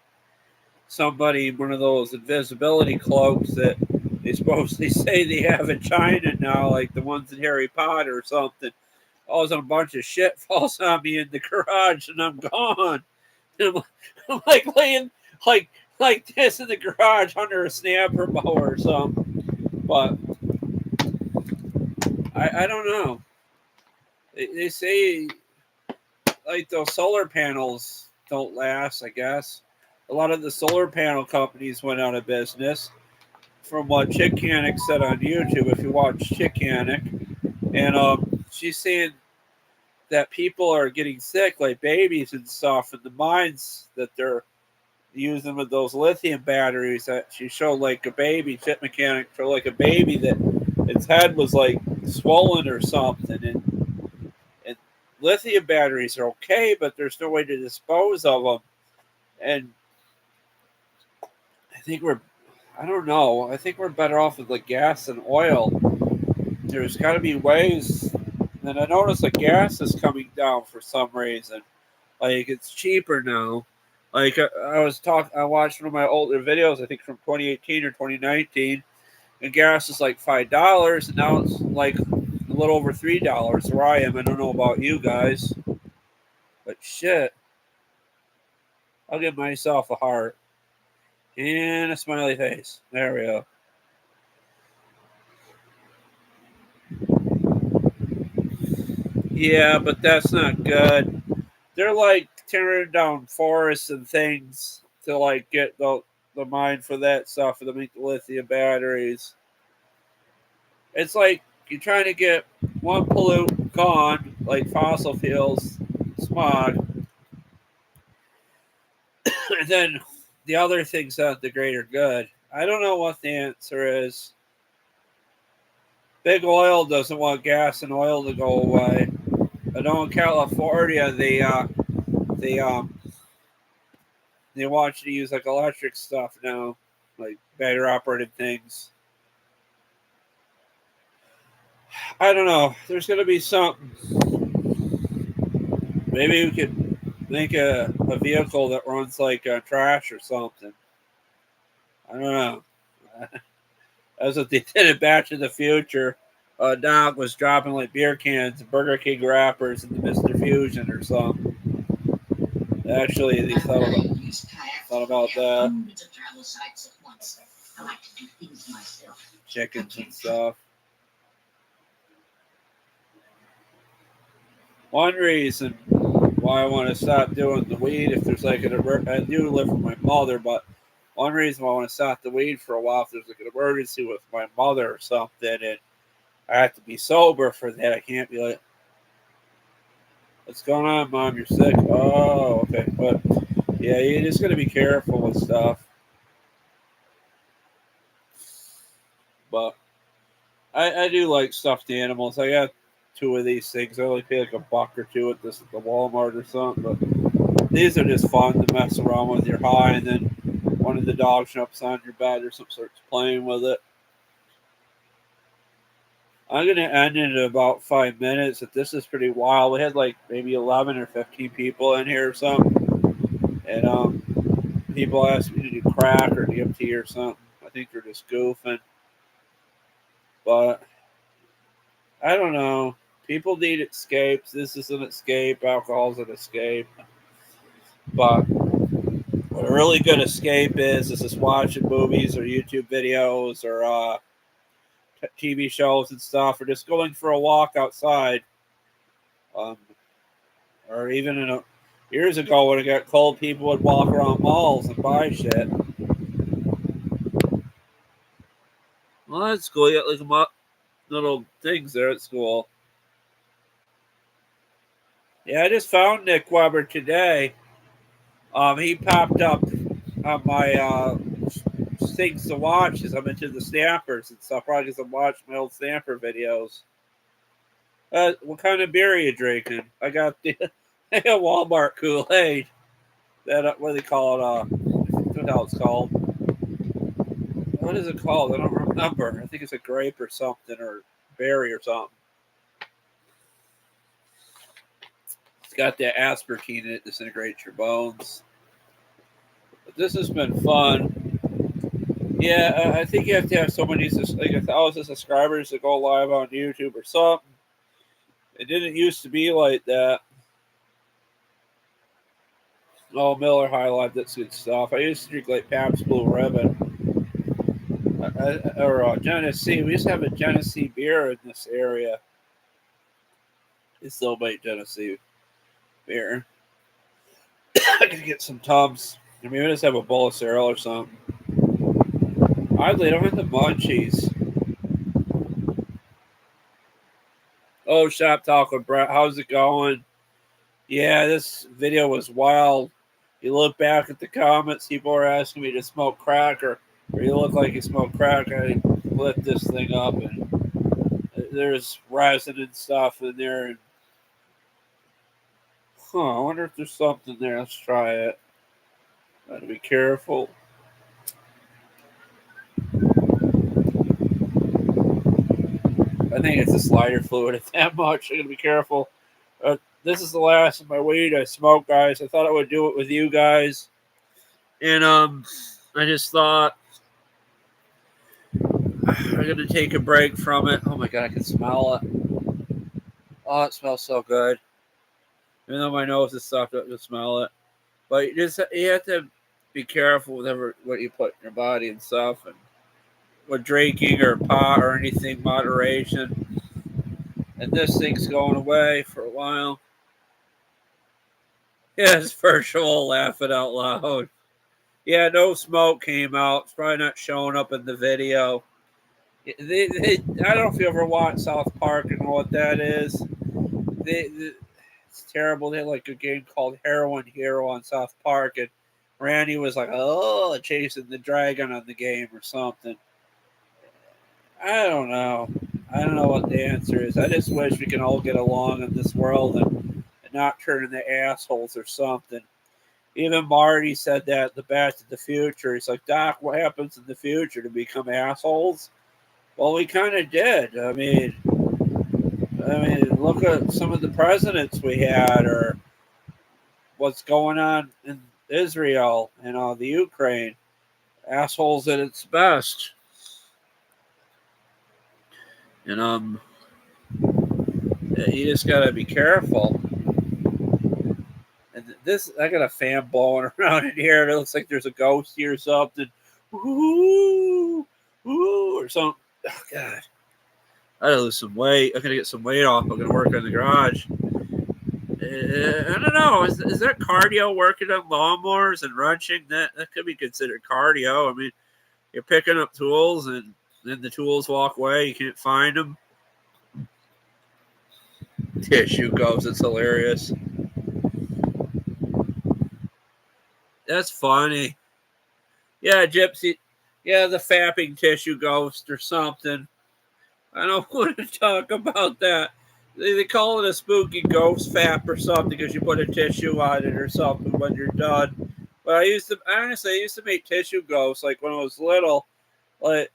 somebody, one of those invisibility cloaks that they supposedly say they have in China now, like the ones in Harry Potter or something. All of a sudden, a bunch of shit falls on me in the garage, and I'm gone. And I'm like laying like this in the garage under a snapper mower or something. But I don't know. They say like those solar panels don't last, I guess. A lot of the solar panel companies went out of business, from what Chickanic said on YouTube. If you watch Chickanic, and she's saying that people are getting sick, like babies and stuff, and the mines that they're using with those lithium batteries. That she showed like a baby, Chip Mechanic showed like a baby that its head was like swollen or something, and lithium batteries are okay, but there's no way to dispose of them. And I think I don't know. I think we're better off with like gas and oil. There's got to be ways. And I noticed like gas is coming down for some reason. Like it's cheaper now. Like I watched one of my older videos, I think from 2018 or 2019, and gas is like $5, and now it's like a little over $3 where I am. I don't know about you guys, but shit, I'll give myself a heart and a smiley face. There we go. Yeah, but that's not good. They're like tearing down forests and things to like get the mine for that stuff, for to make the lithium batteries. It's like you're trying to get one pollutant gone, like fossil fuels, smog, and then the other things sound the greater good. I don't know what the answer is. Big oil doesn't want gas and oil to go away. I know in California they they want you to use like electric stuff now, like battery operated things. I don't know. There's gonna be something. Maybe we could make a vehicle that runs like trash or something. I don't know. That's what they did in Back to the Future. Doc was dropping like beer cans and Burger King wrappers into Mr. Fusion or something. Actually, they thought about that. Chickens and stuff. One reason why I want to stop doing the weed, if there's like I do live with my mother, but one reason why I want to stop the weed for a while, if there's like an emergency with my mother or something, and I have to be sober for that. I can't be like, "What's going on, Mom? You're sick." Oh, okay. But yeah, you're just gonna be careful with stuff. But I do like stuffed animals. I got two of these things. I only pay like $1 or $2 at the Walmart or something. But these are just fun to mess around with. You're high, and then one of the dogs jumps on your bed or something, starts playing with it. I'm gonna end it in about 5 minutes. If this is pretty wild, we had like maybe 11 or 15 people in here or something, and people asked me to do crack or DMT or something. I think they're just goofing, but I don't know. People need escapes. This is an escape. Alcohol's an escape. But what a really good escape is just watching movies or YouTube videos or TV shows and stuff, or just going for a walk outside. Or even years ago when it got cold, people would walk around malls and buy shit. Well, that's cool. You got like little things there at school. Yeah, I just found Nick Weber today. He popped up on my things to watch as I'm into the Snappers and stuff. Probably because I'm watching my old Snapper videos. What kind of beer are you drinking? I got the Walmart Kool-Aid. That what do they call it? I don't know how it's called. What is it called? I don't remember. I think it's a grape or something, or berry or something. It's got that aspartame in it, disintegrates your bones. But this has been fun. Yeah, I think you have to have so many, like 1,000 subscribers to go live on YouTube or something. It didn't used to be like that. Oh, Miller High Life, that's good stuff. I used to drink like Pabst Blue Ribbon. Or Genesee. We used to have a Genesee beer in this area. They still make Genesee beer. I could get some Tums. I mean, we just have a bowl of cereal or something. Oddly, I don't have the munchies. Oh, Shop Talk with Brett. How's it going? Yeah, this video was wild. You look back at the comments, people are asking me to smoke crack, or you look like you smoke crack. I lit this thing up, and there's resin and stuff in there. And, I wonder if there's something there. Let's try it. Gotta be careful. I think it's a slider fluid. It's that much. I gotta be careful. This is the last of my weed I smoke, guys. I thought I would do it with you guys. And I just thought I'm going to take a break from it. Oh my God, I can smell it. Oh, it smells so good. Even though my nose is stuffed up to smell it. But you have to be careful with what you put in your body and stuff. And with drinking or pot or anything, moderation. And this thing's going away for a while. Yes, virtual laughing out loud. Yeah, no smoke came out. It's probably not showing up in the video. I don't know if you ever watched South Park and know what that is. It's terrible. They had like a game called Heroin Hero on South Park, and Randy was like, oh, chasing the dragon on the game or something. I don't know. I don't know what the answer is. I just wish we can all get along in this world and not turn into assholes or something. Even Marty said that at the Back to the Future. He's like, Doc, what happens in the future to become assholes? Well, we kind of did. I mean, look at some of the presidents we had, or what's going on in Israel and the Ukraine. Assholes at its best. And you just gotta be careful. And I got a fan blowing around in here. It looks like there's a ghost here or something. Ooh, ooh, or something. Oh God, I gotta lose some weight. I gotta get some weight off. I'm gonna work on the garage. I don't know. Is that cardio, working on lawnmowers and wrenching? That could be considered cardio. I mean, you're picking up tools and then the tools walk away. You can't find them. Tissue goes. It's hilarious. That's funny. Yeah, Gypsy. Yeah, the fapping tissue ghost or something. I don't want to talk about that. They call it a spooky ghost fap or something because you put a tissue on it or something when you're done. But I used to make tissue ghosts like when I was little. Like,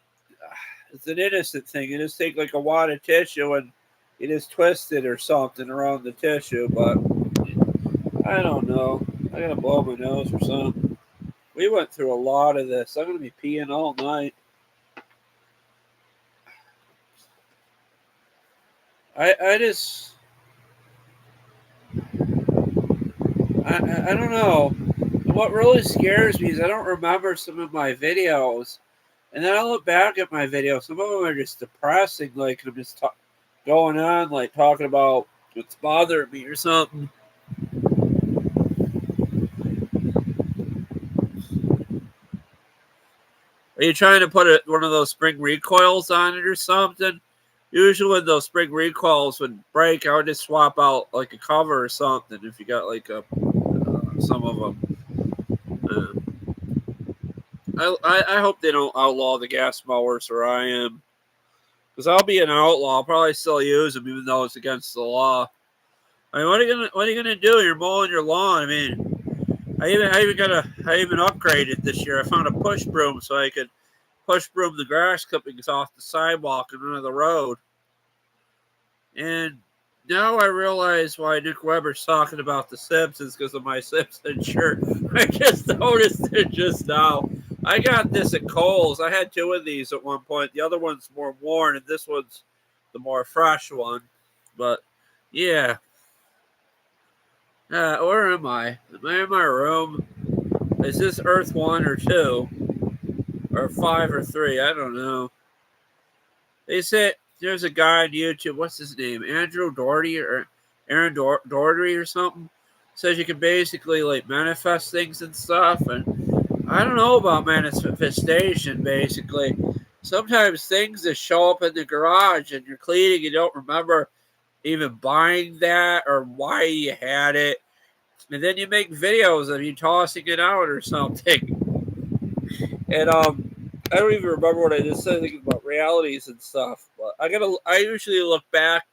it's an innocent thing. You just take like a wad of tissue and you just twist it or something around the tissue. But I don't know. I gotta blow my nose or something. We went through a lot of this. I'm gonna be peeing all night. I don't know. What really scares me is I don't remember some of my videos. And then I look back at my videos. Some of them are just depressing. Like I'm just going on, like talking about what's bothering me or something. Are you trying to put one of those spring recoils on it or something? Usually when those spring recoils would break, I would just swap out like a cover or something if you got like some of them. I hope they don't outlaw the gas mowers where I am. Because I'll be an outlaw. I'll probably still use them even though it's against the law. I mean, what are you gonna do? You're mowing your lawn. I mean, I even upgraded this year. I found a push broom so I could push broom the grass clippings off the sidewalk and onto the road. And now I realize why Nick Weber's talking about the Simpsons because of my Simpsons shirt. I just noticed it just now. I got this at Kohl's. I had two of these at one point. The other one's more worn, and this one's the more fresh one. But yeah. Where am I? Am I in my room? Is this Earth 1 or 2? Or 5 or 3? I don't know. They said there's a guy on YouTube. What's his name? Andrew Doherty or Aaron Doherty or something. Says you can basically like manifest things and stuff. And I don't know about manifestation, basically. Sometimes things that show up in the garage and you're cleaning, you don't remember even buying that or why you had it. And then you make videos of you tossing it out or something. And I don't even remember what I just said. Thinking about realities and stuff. But I usually look back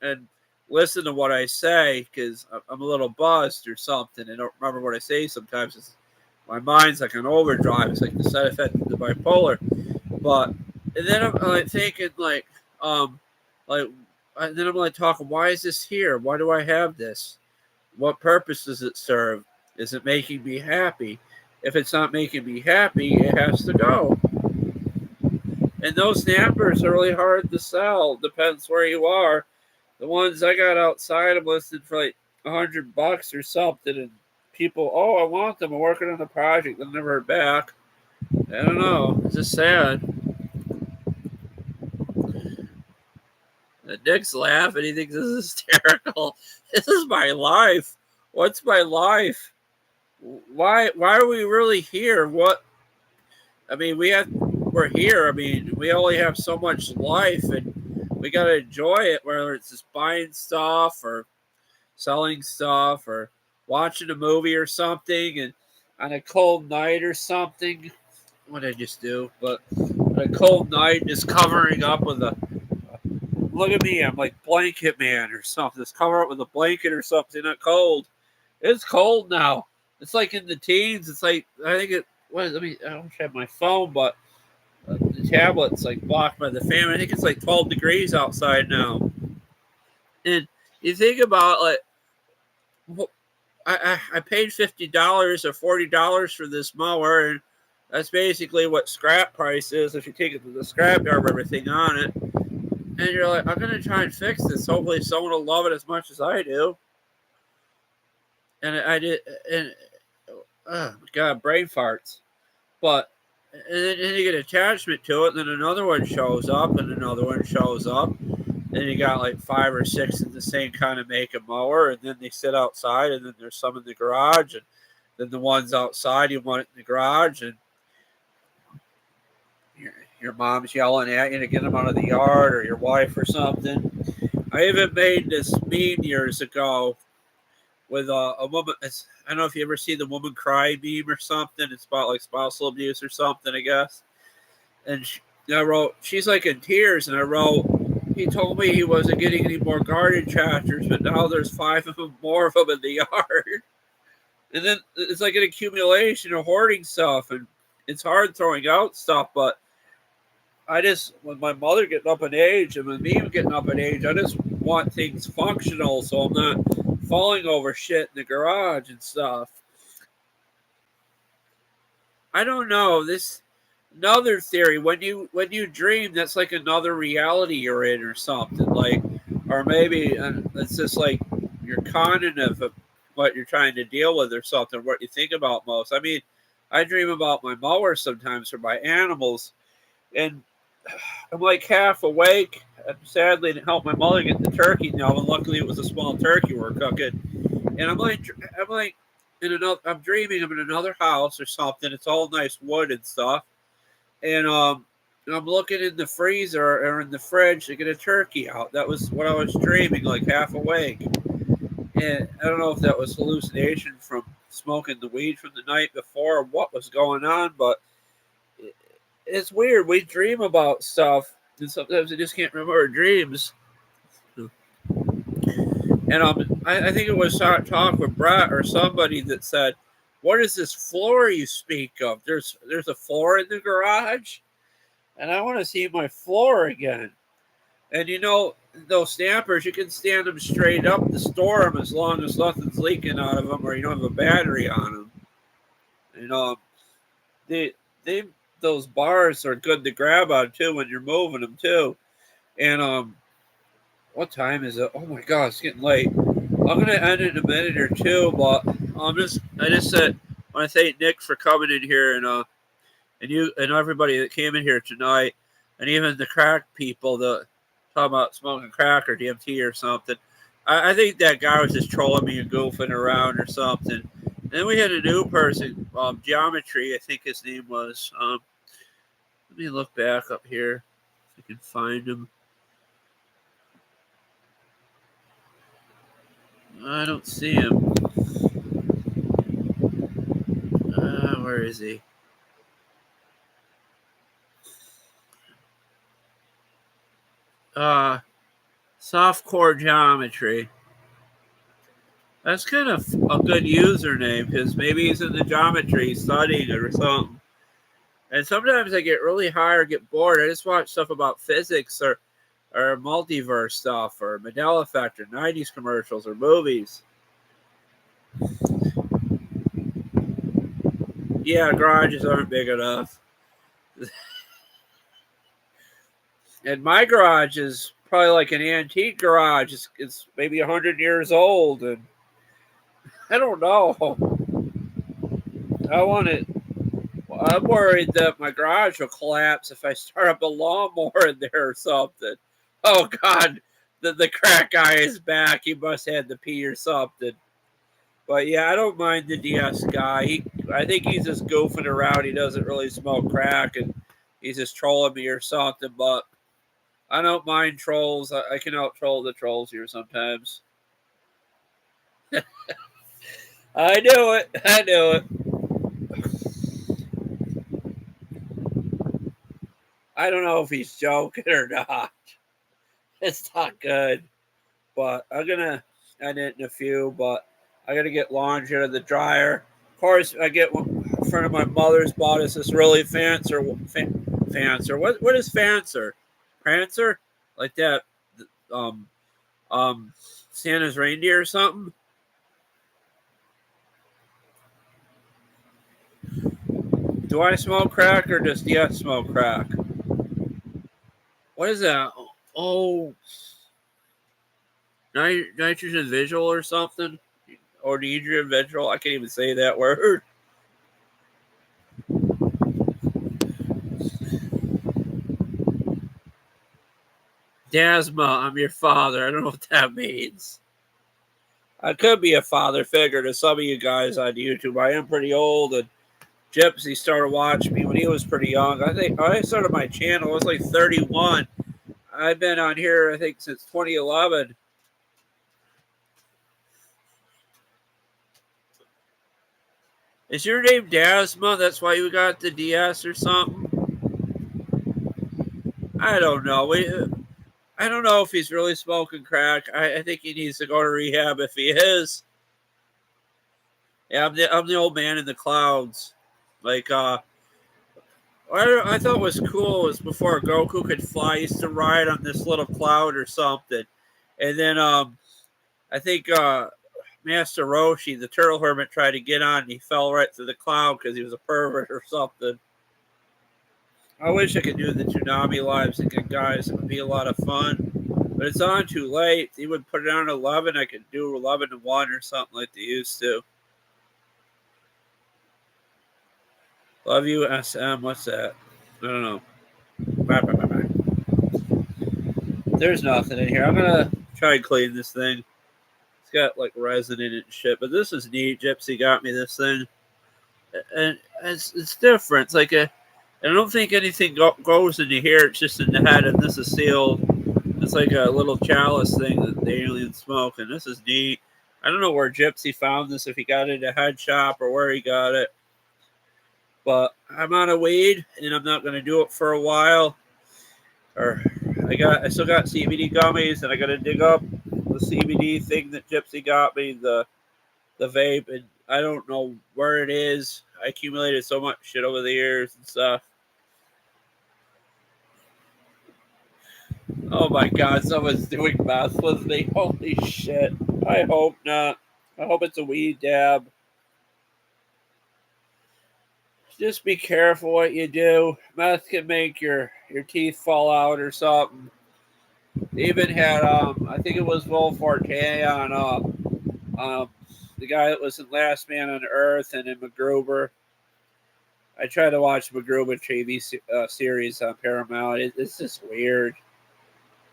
and listen to what I say because I'm a little buzzed or something. I don't remember what I say sometimes. My mind's like an overdrive. It's like the side effect of the bipolar. But and then I'm like thinking and then I'm like talking. Why is this here? Why do I have this? What purpose does it serve? Is it making me happy? If it's not making me happy, it has to go. And those snappers are really hard to sell. Depends where you are. The ones I got outside, I'm listed for like $100 or something. And people, oh, I want them. I'm working on a project. They'll never heard back. I don't know. It's just sad. Nick's laughing. He thinks this is hysterical. This is my life. What's my life? Why are we really here? What? I mean, we're here. I mean, we only have so much life, and we gotta enjoy it. Whether it's just buying stuff or selling stuff or watching a movie or something, and on a cold night or something. What did I just do? But on a cold night, just covering up with a. Look at me, I'm like blanket man or something. Just cover up with a blanket or something. Not cold. It's cold now. It's like in the teens. It's like I think it. What? I don't have my phone, but the tablet's like blocked by the fan. I think it's like 12 degrees outside now. And you think about like, I paid $50 or $40 for this mower, and that's basically what scrap price is if you take it to the scrapyard, everything on it. And you're like, I'm gonna try and fix this. Hopefully, someone will love it as much as I do. And I did, and oh God, brain farts. But and then you get attachment to it, and then another one shows up, and another one shows up. Then you got like 5 or 6 in the same kind of make and mower, and then they sit outside, and then there's some in the garage, and then the ones outside you want it in the garage, and your mom's yelling at you to get them out of the yard, or your wife or something. I even made this meme years ago with a woman. I don't know if you ever see the woman cry meme or something. It's about like spousal abuse or something, I guess. And I wrote, she's like in tears, and I wrote, he told me he wasn't getting any more garden tractors, but now there's 5 of them, more of them in the yard. And then it's like an accumulation of hoarding stuff, and it's hard throwing out stuff, but I just, with my mother getting up in age and with me getting up in age, I just want things functional so I'm not falling over shit in the garage and stuff. I don't know. This another theory. When you dream, that's like another reality you're in or something. Like, or maybe it's just like you're cognitive of what you're trying to deal with or something. What you think about most. I mean, I dream about my mower sometimes or my animals. and I'm like half awake. I sadly didn't help my mother get the turkey in the oven. Luckily, it was a small turkey we were cooking. And I'm like I'm dreaming I'm in another house or something. It's all nice wood and stuff. And I'm looking in the freezer or in the fridge to get a turkey out. That was what I was dreaming, like half awake. And I don't know if that was hallucination from smoking the weed from the night before or what was going on, but it's weird. We dream about stuff, and sometimes I just can't remember our dreams. And I think it was talk with Brett or somebody that said, "What is this floor you speak of? There's a floor in the garage, and I want to see my floor again." And those stampers, you can stand them straight up to store them as long as nothing's leaking out of them or you don't have a battery on them. They they those bars are good to grab on too when you're moving them too. And what time is it? Oh my God, it's getting late. I'm gonna end it in a minute or two, but I just said I want to thank Nick for coming in here and you and everybody that came in here tonight, and even the crack people that talking about smoking crack or DMT or something. I think that guy was just trolling me and goofing around or something. And then we had a new person, Geometry, I think his name was. Let me look back up here if I can find him. I don't see him. Where is he? Softcore Geometry. That's kind of a good username because maybe he's in the geometry studying it or something. And sometimes I get really high or get bored. I just watch stuff about physics or multiverse stuff or Mandela Effect or 90s commercials or movies. Yeah, garages aren't big enough. And my garage is probably like an antique garage. It's maybe 100 years old. And I don't know. I want it. I'm worried that my garage will collapse if I start up a lawnmower in there or something. Oh God, the crack guy is back. He must have had to pee or something. But yeah, I don't mind the DS guy. I think he's just goofing around. He doesn't really smoke crack, and he's just trolling me or something. But I don't mind trolls. I can out troll the trolls here sometimes. I knew it. I knew it. I don't know if he's joking or not. It's not good. But I'm gonna end it in a few. But I gotta get laundry out of the dryer. Of course, I get one. A friend of my mother's bought us this really fancer. What is fancer? Prancer? Like that? Um, Santa's reindeer or something? Do I smoke crack or does DS smoke crack? What is that? Oh, nitrogen visual or something? Or nitrogen visual? I can't even say that word. Dasma, I'm your father. I don't know what that means. I could be a father figure to some of you guys on YouTube. I am pretty old, and Gypsy started watching me when he was pretty young. I think I started my channel. I was like 31. I've been on here, I think, since 2011. Is your name Dasma? That's why you got the DS or something? I don't know. I don't know if he's really smoking crack. I think he needs to go to rehab if he is. Yeah, I'm the old man in the clouds. Like, what I thought was cool was before Goku could fly, he used to ride on this little cloud or something. And then I think Master Roshi, the turtle hermit, tried to get on and he fell right through the cloud because he was a pervert or something. I wish I could do the Toonami lives again, guys. It would be a lot of fun. But it's on too late. He would put it on 11. I could do 11 to 1 or something like they used to. Love you, SM. What's that? I don't know. There's nothing in here. I'm gonna try and clean this thing. It's got like resin in it and shit, but this is neat. Gypsy got me this thing, and it's different. It's like I don't think anything goes into here. It's just in the head, and this is sealed. It's like a little chalice thing that the aliens smoke, and this is neat. I don't know where Gypsy found this, if he got it at a head shop or where he got it. But I'm out of weed, and I'm not going to do it for a while. Or I still got CBD gummies, and I got to dig up the CBD thing that Gypsy got me, the vape, and I don't know where it is. I accumulated so much shit over the years and stuff. Oh my god, someone's doing meth with me. Holy shit. I hope not. I hope it's a weed dab. Just be careful what you do. Meth can make your teeth fall out or something. They even had I think it was Will Forte on the guy that was in Last Man on Earth and in MacGruber. I tried to watch MacGruber TV series on Paramount. It's just weird.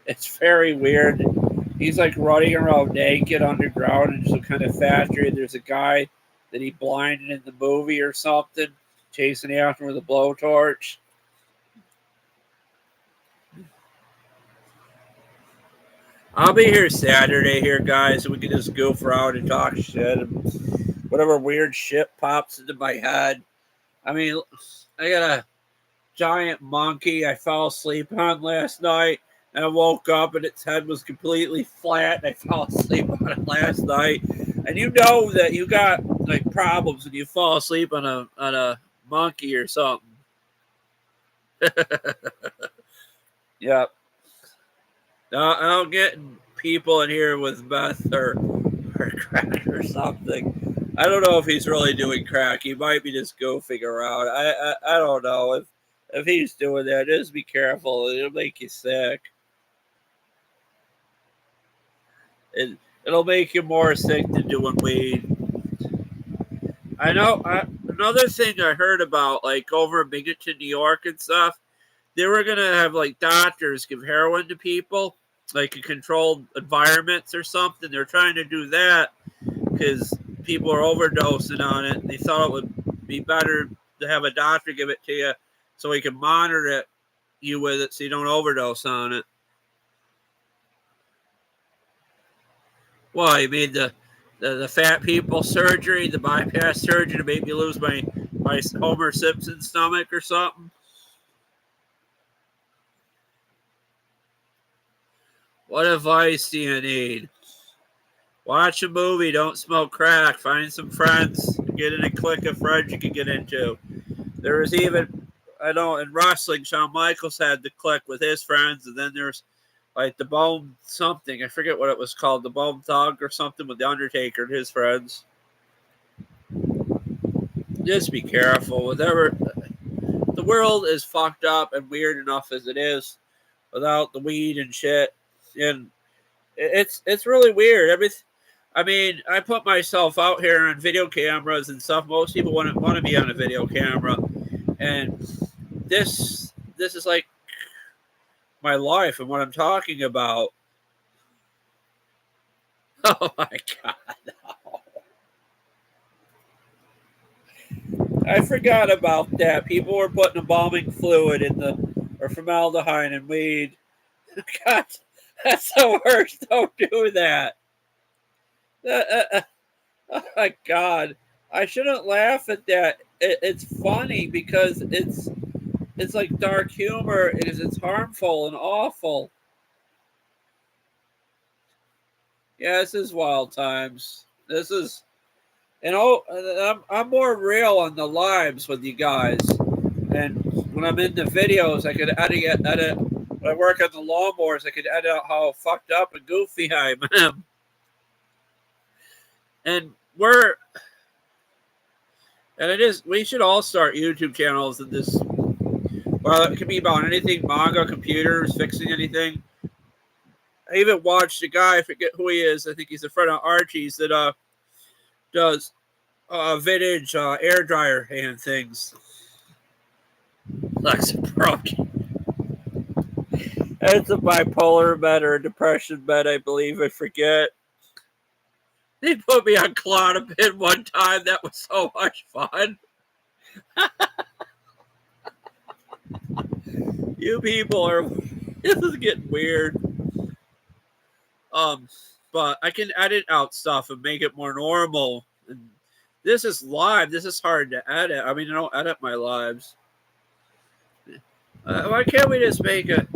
It's very weird. He's like running around naked underground in some kind of factory. There's a guy that he blinded in the movie or something, chasing after him with a blowtorch. I'll be here Saturday here, guys, so we can just goof around and talk shit and whatever weird shit pops into my head. I mean, I got a giant monkey I fell asleep on last night, and I woke up and its head was completely flat, and I fell asleep on it last night. And you know that you got like problems when you fall asleep on a monkey or something. Yep. I don't get people in here with meth or crack or something. I don't know if he's really doing crack. He might be just goofing around. I don't know. If he's doing that, just be careful. It'll make you sick. It'll make you more sick than doing weed. I know. Another thing I heard about, like over in Binghamton, New York and stuff, they were going to have like doctors give heroin to people, like in controlled environments or something. They're trying to do that because people are overdosing on it. They thought it would be better to have a doctor give it to you so he can monitor you with it so you don't overdose on it. Well, you mean the fat people surgery, the bypass surgery to make me lose my Homer Simpson stomach or something? What advice do you need? Watch a movie, don't smoke crack, find some friends, get in a clique of friends you can get into. There was even, I know, in wrestling, Shawn Michaels had the clique with his friends, and then there's like the Bone something, I forget what it was called, the Bone Thug or something with the Undertaker and his friends. Just be careful. Whatever, the world is fucked up and weird enough as it is without the weed and shit. And it's really weird. I mean, I put myself out here on video cameras and stuff. Most people want to be on a video camera, and this is like my life and what I'm talking about. Oh my god! No. I forgot about that. People were putting embalming fluid or formaldehyde in weed. God, that's the worst. Don't do that. Oh my god, I shouldn't laugh at that. It's funny because it's like dark humor because it's harmful and awful. Yeah, this is wild times. This is, I'm more real on the lives with you guys, and when I'm in the videos, I could edit. When I work on the lawnmowers, I could edit out how fucked up and goofy I am. And we should all start YouTube channels in this. Well, it could be about anything, manga, computers, fixing anything. I even watched a guy, I forget who he is, I think he's a friend of Archie's, that does vintage air dryer hand things. Alexa broken. It's a bipolar med or a depression med, I believe. I forget. They put me on Klonopin one time. That was so much fun. You people are. This is getting weird. But I can edit out stuff and make it more normal. And this is live. This is hard to edit. I mean, I don't edit my lives. Why can't we just make a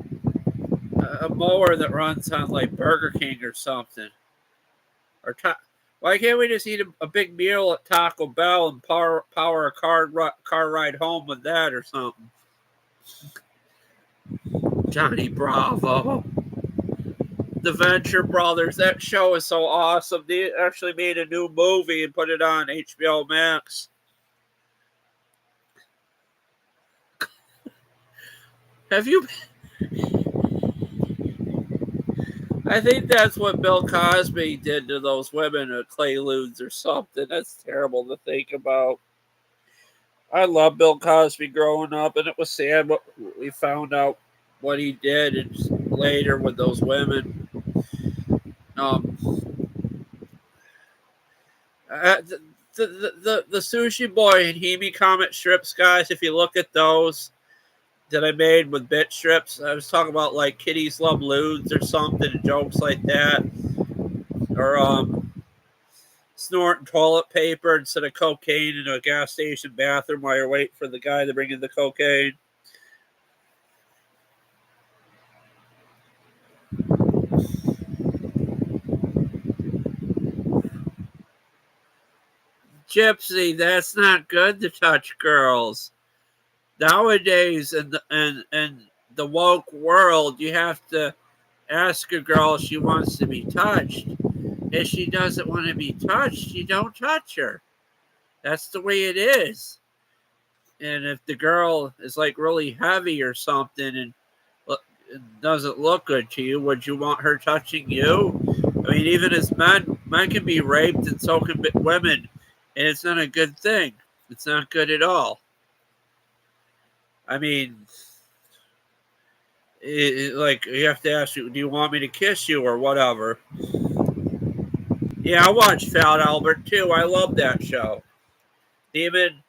mower that runs on like Burger King or something? Or why can't we just eat a big meal at Taco Bell and power a car ride home with that or something? Johnny Bravo. The Venture Brothers. That show is so awesome. They actually made a new movie and put it on HBO Max. Have you... I think that's what Bill Cosby did to those women at Quaaludes or something. That's terrible to think about. I love Bill Cosby growing up, and it was sad what we found out what he did and later with those women. The Sushi Boy and Hemi comic strips, guys, if you look at those that I made with bit strips, I was talking about like kitties love lewds or something, jokes like that, or snorting toilet paper instead of cocaine in a gas station bathroom while you're waiting for the guy to bring in the cocaine. Gypsy, that's not good to touch girls. Nowadays, in the woke world, you have to ask a girl if she wants to be touched. If she doesn't want to be touched, you don't touch her. That's the way it is. And if the girl is like really heavy or something and doesn't look good to you, would you want her touching you? I mean, even as men can be raped and so can women, and it's not a good thing. It's not good at all. I mean, like, you have to ask you, do you want me to kiss you or whatever? Yeah, I watched Fat Albert too. I love that show. Even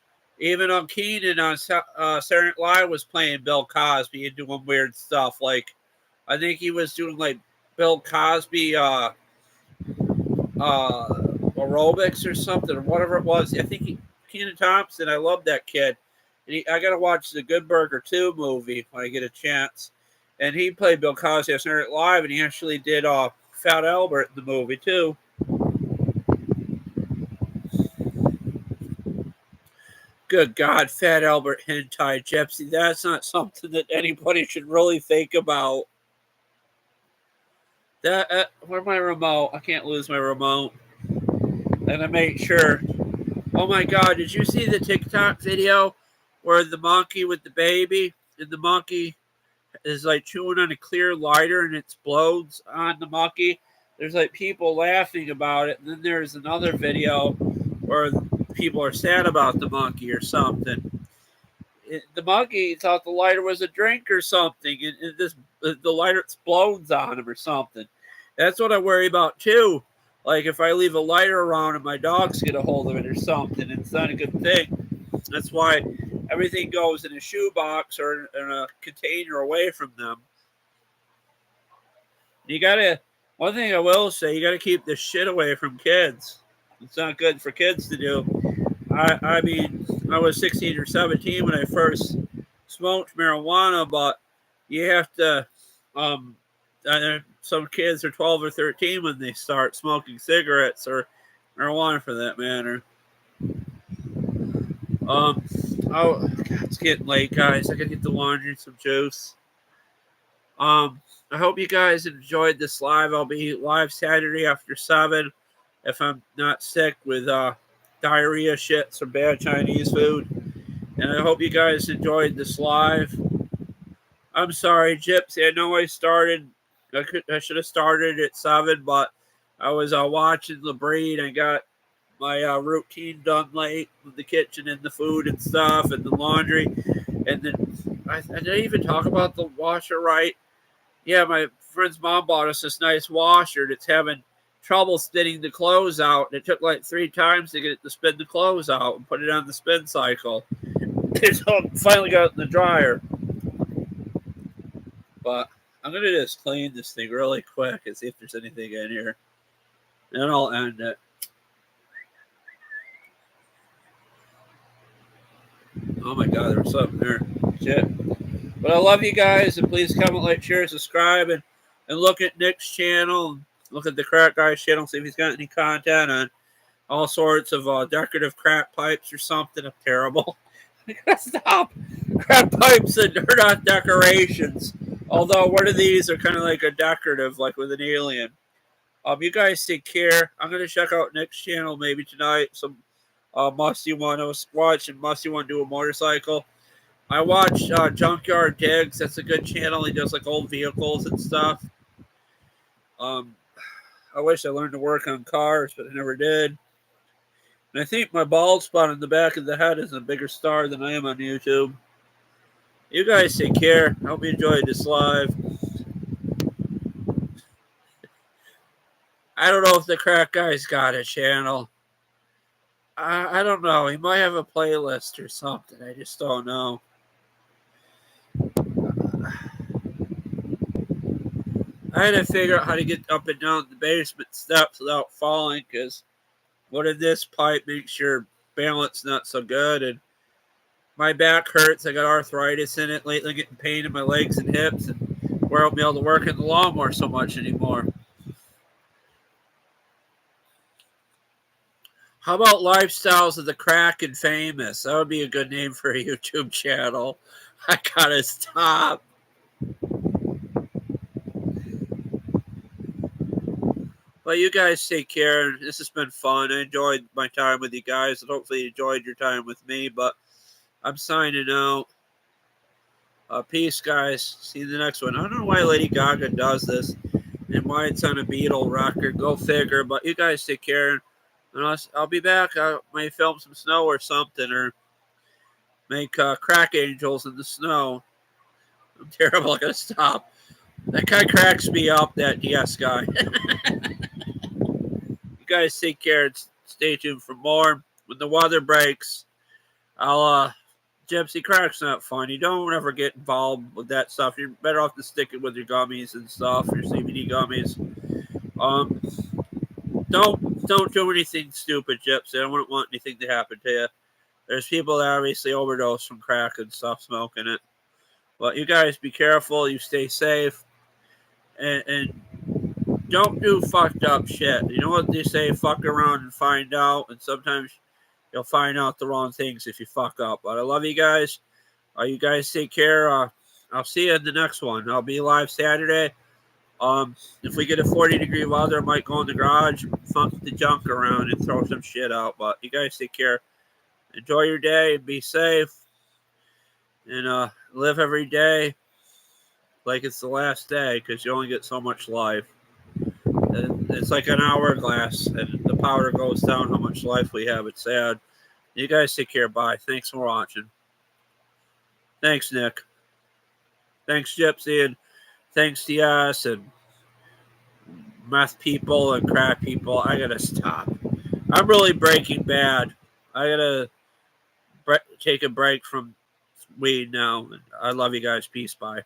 on Keenan on Saturday Night Live was playing Bill Cosby and doing weird stuff. Like, I think he was doing like Bill Cosby aerobics or something or whatever it was. I think Kenan Thompson. I love that kid. And I gotta watch the Good Burger 2 movie when I get a chance. And he played Bill Cosby on Saturday Night Live, and he actually did Fat Albert in the movie too. Good God, Fat Albert hentai gypsy. That's not something that anybody should really think about. That where's my remote? I can't lose my remote. And I make sure. Oh my God, did you see the TikTok video where the monkey with the baby and the monkey is like chewing on a clear lighter and it explodes on the monkey? There's like people laughing about it. And then there's another video where people are sad about the monkey or something. The monkey thought the lighter was a drink or something, and the lighter explodes on him or something. That's what I worry about too. Like if I leave a lighter around and my dogs get a hold of it or something, it's not a good thing. That's why everything goes in a shoebox or in a container away from them. One thing I will say, you gotta keep this shit away from kids. It's not good for kids to do. I mean, I was 16 or 17 when I first smoked marijuana, but you have to, some kids are 12 or 13 when they start smoking cigarettes or marijuana for that matter. Oh, God, it's getting late, guys. I gotta get the laundry and some juice. I hope you guys enjoyed this live. I'll be live Saturday after 7 if I'm not sick with diarrhea, shit, some bad Chinese food. And I hope you guys enjoyed this live. I'm sorry, Gypsy. I know I started. I should have started at 7, but I was watching the breed. I got my routine done late with the kitchen and the food and stuff and the laundry. And then I didn't even talk about the washer right. Yeah, my friend's mom bought us this nice washer that's having trouble spinning the clothes out. And it took like 3 times to get it to spin the clothes out and put it on the spin cycle. So finally got it in the dryer. But I'm going to just clean this thing really quick and see if there's anything in here. And then I'll end it. Oh my God, there was something there. Shit. But I love you guys, and please comment, like, share, subscribe, and look at Nick's channel. Look at the Crack Guy's channel, see if he's got any content on all sorts of decorative crack pipes or something. I'm terrible. I gotta stop. Crack pipes and they're not decorations. Although one of these are kind of like a decorative, like with an alien. You guys take care. I'm gonna check out Nick's channel maybe tonight. Some Musty one. I was watching Musty one do a motorcycle. I watch Junkyard Digs. That's a good channel. He does like old vehicles and stuff. I wish I learned to work on cars, but I never did. And I think my bald spot on the back of the head is a bigger star than I am on YouTube. You guys take care. I hope you enjoyed this live. I don't know if the Crack Guy's got a channel. I don't know. He might have a playlist or something. I just don't know. I had to figure out how to get up and down the basement steps without falling, because what if this pipe makes your balance not so good, and my back hurts. I got arthritis in it lately, getting pain in my legs and hips, and where I won't be able to work in the lawnmower so much anymore. How about Lifestyles of the Crack and Famous? That would be a good name for a YouTube channel. I gotta stop. Well, you guys take care. This has been fun. I enjoyed my time with you guys, and hopefully you enjoyed your time with me. But I'm signing out. Peace, guys. See you in the next one. I don't know why Lady Gaga does this and why it's on a Beatle record. Go figure. But you guys take care. And I'll be back. I may film some snow or something, or make crack angels in the snow. I'm terrible. I gotta stop. That guy cracks me up, that DS guy. You guys take care and stay tuned for more. When the weather breaks, Gypsy Crack's not funny. Don't ever get involved with that stuff. You're better off to stick it with your gummies and stuff, your CBD gummies. Don't do anything stupid, Gypsy. I wouldn't want anything to happen to you. There's people that obviously overdose from crack and stuff, smoking it. But you guys be careful. You stay safe. And don't do fucked up shit. You know what they say? Fuck around and find out. And sometimes you'll find out the wrong things if you fuck up. But I love you guys. You guys take care. I'll see you in the next one. I'll be live Saturday. If we get a 40-degree weather, I might go in the garage, funk the junk around, and throw some shit out. But you guys take care. Enjoy your day and be safe. And live every day like it's the last day, because you only get so much life. It's like an hourglass, and the powder goes down how much life we have. It's sad. You guys take care. Bye. Thanks for watching. Thanks, Nick. Thanks, Gypsy, and thanks, DS, and meth people and crack people. I gotta stop. I'm really Breaking Bad. I gotta take a break from weed now. I love you guys. Peace. Bye.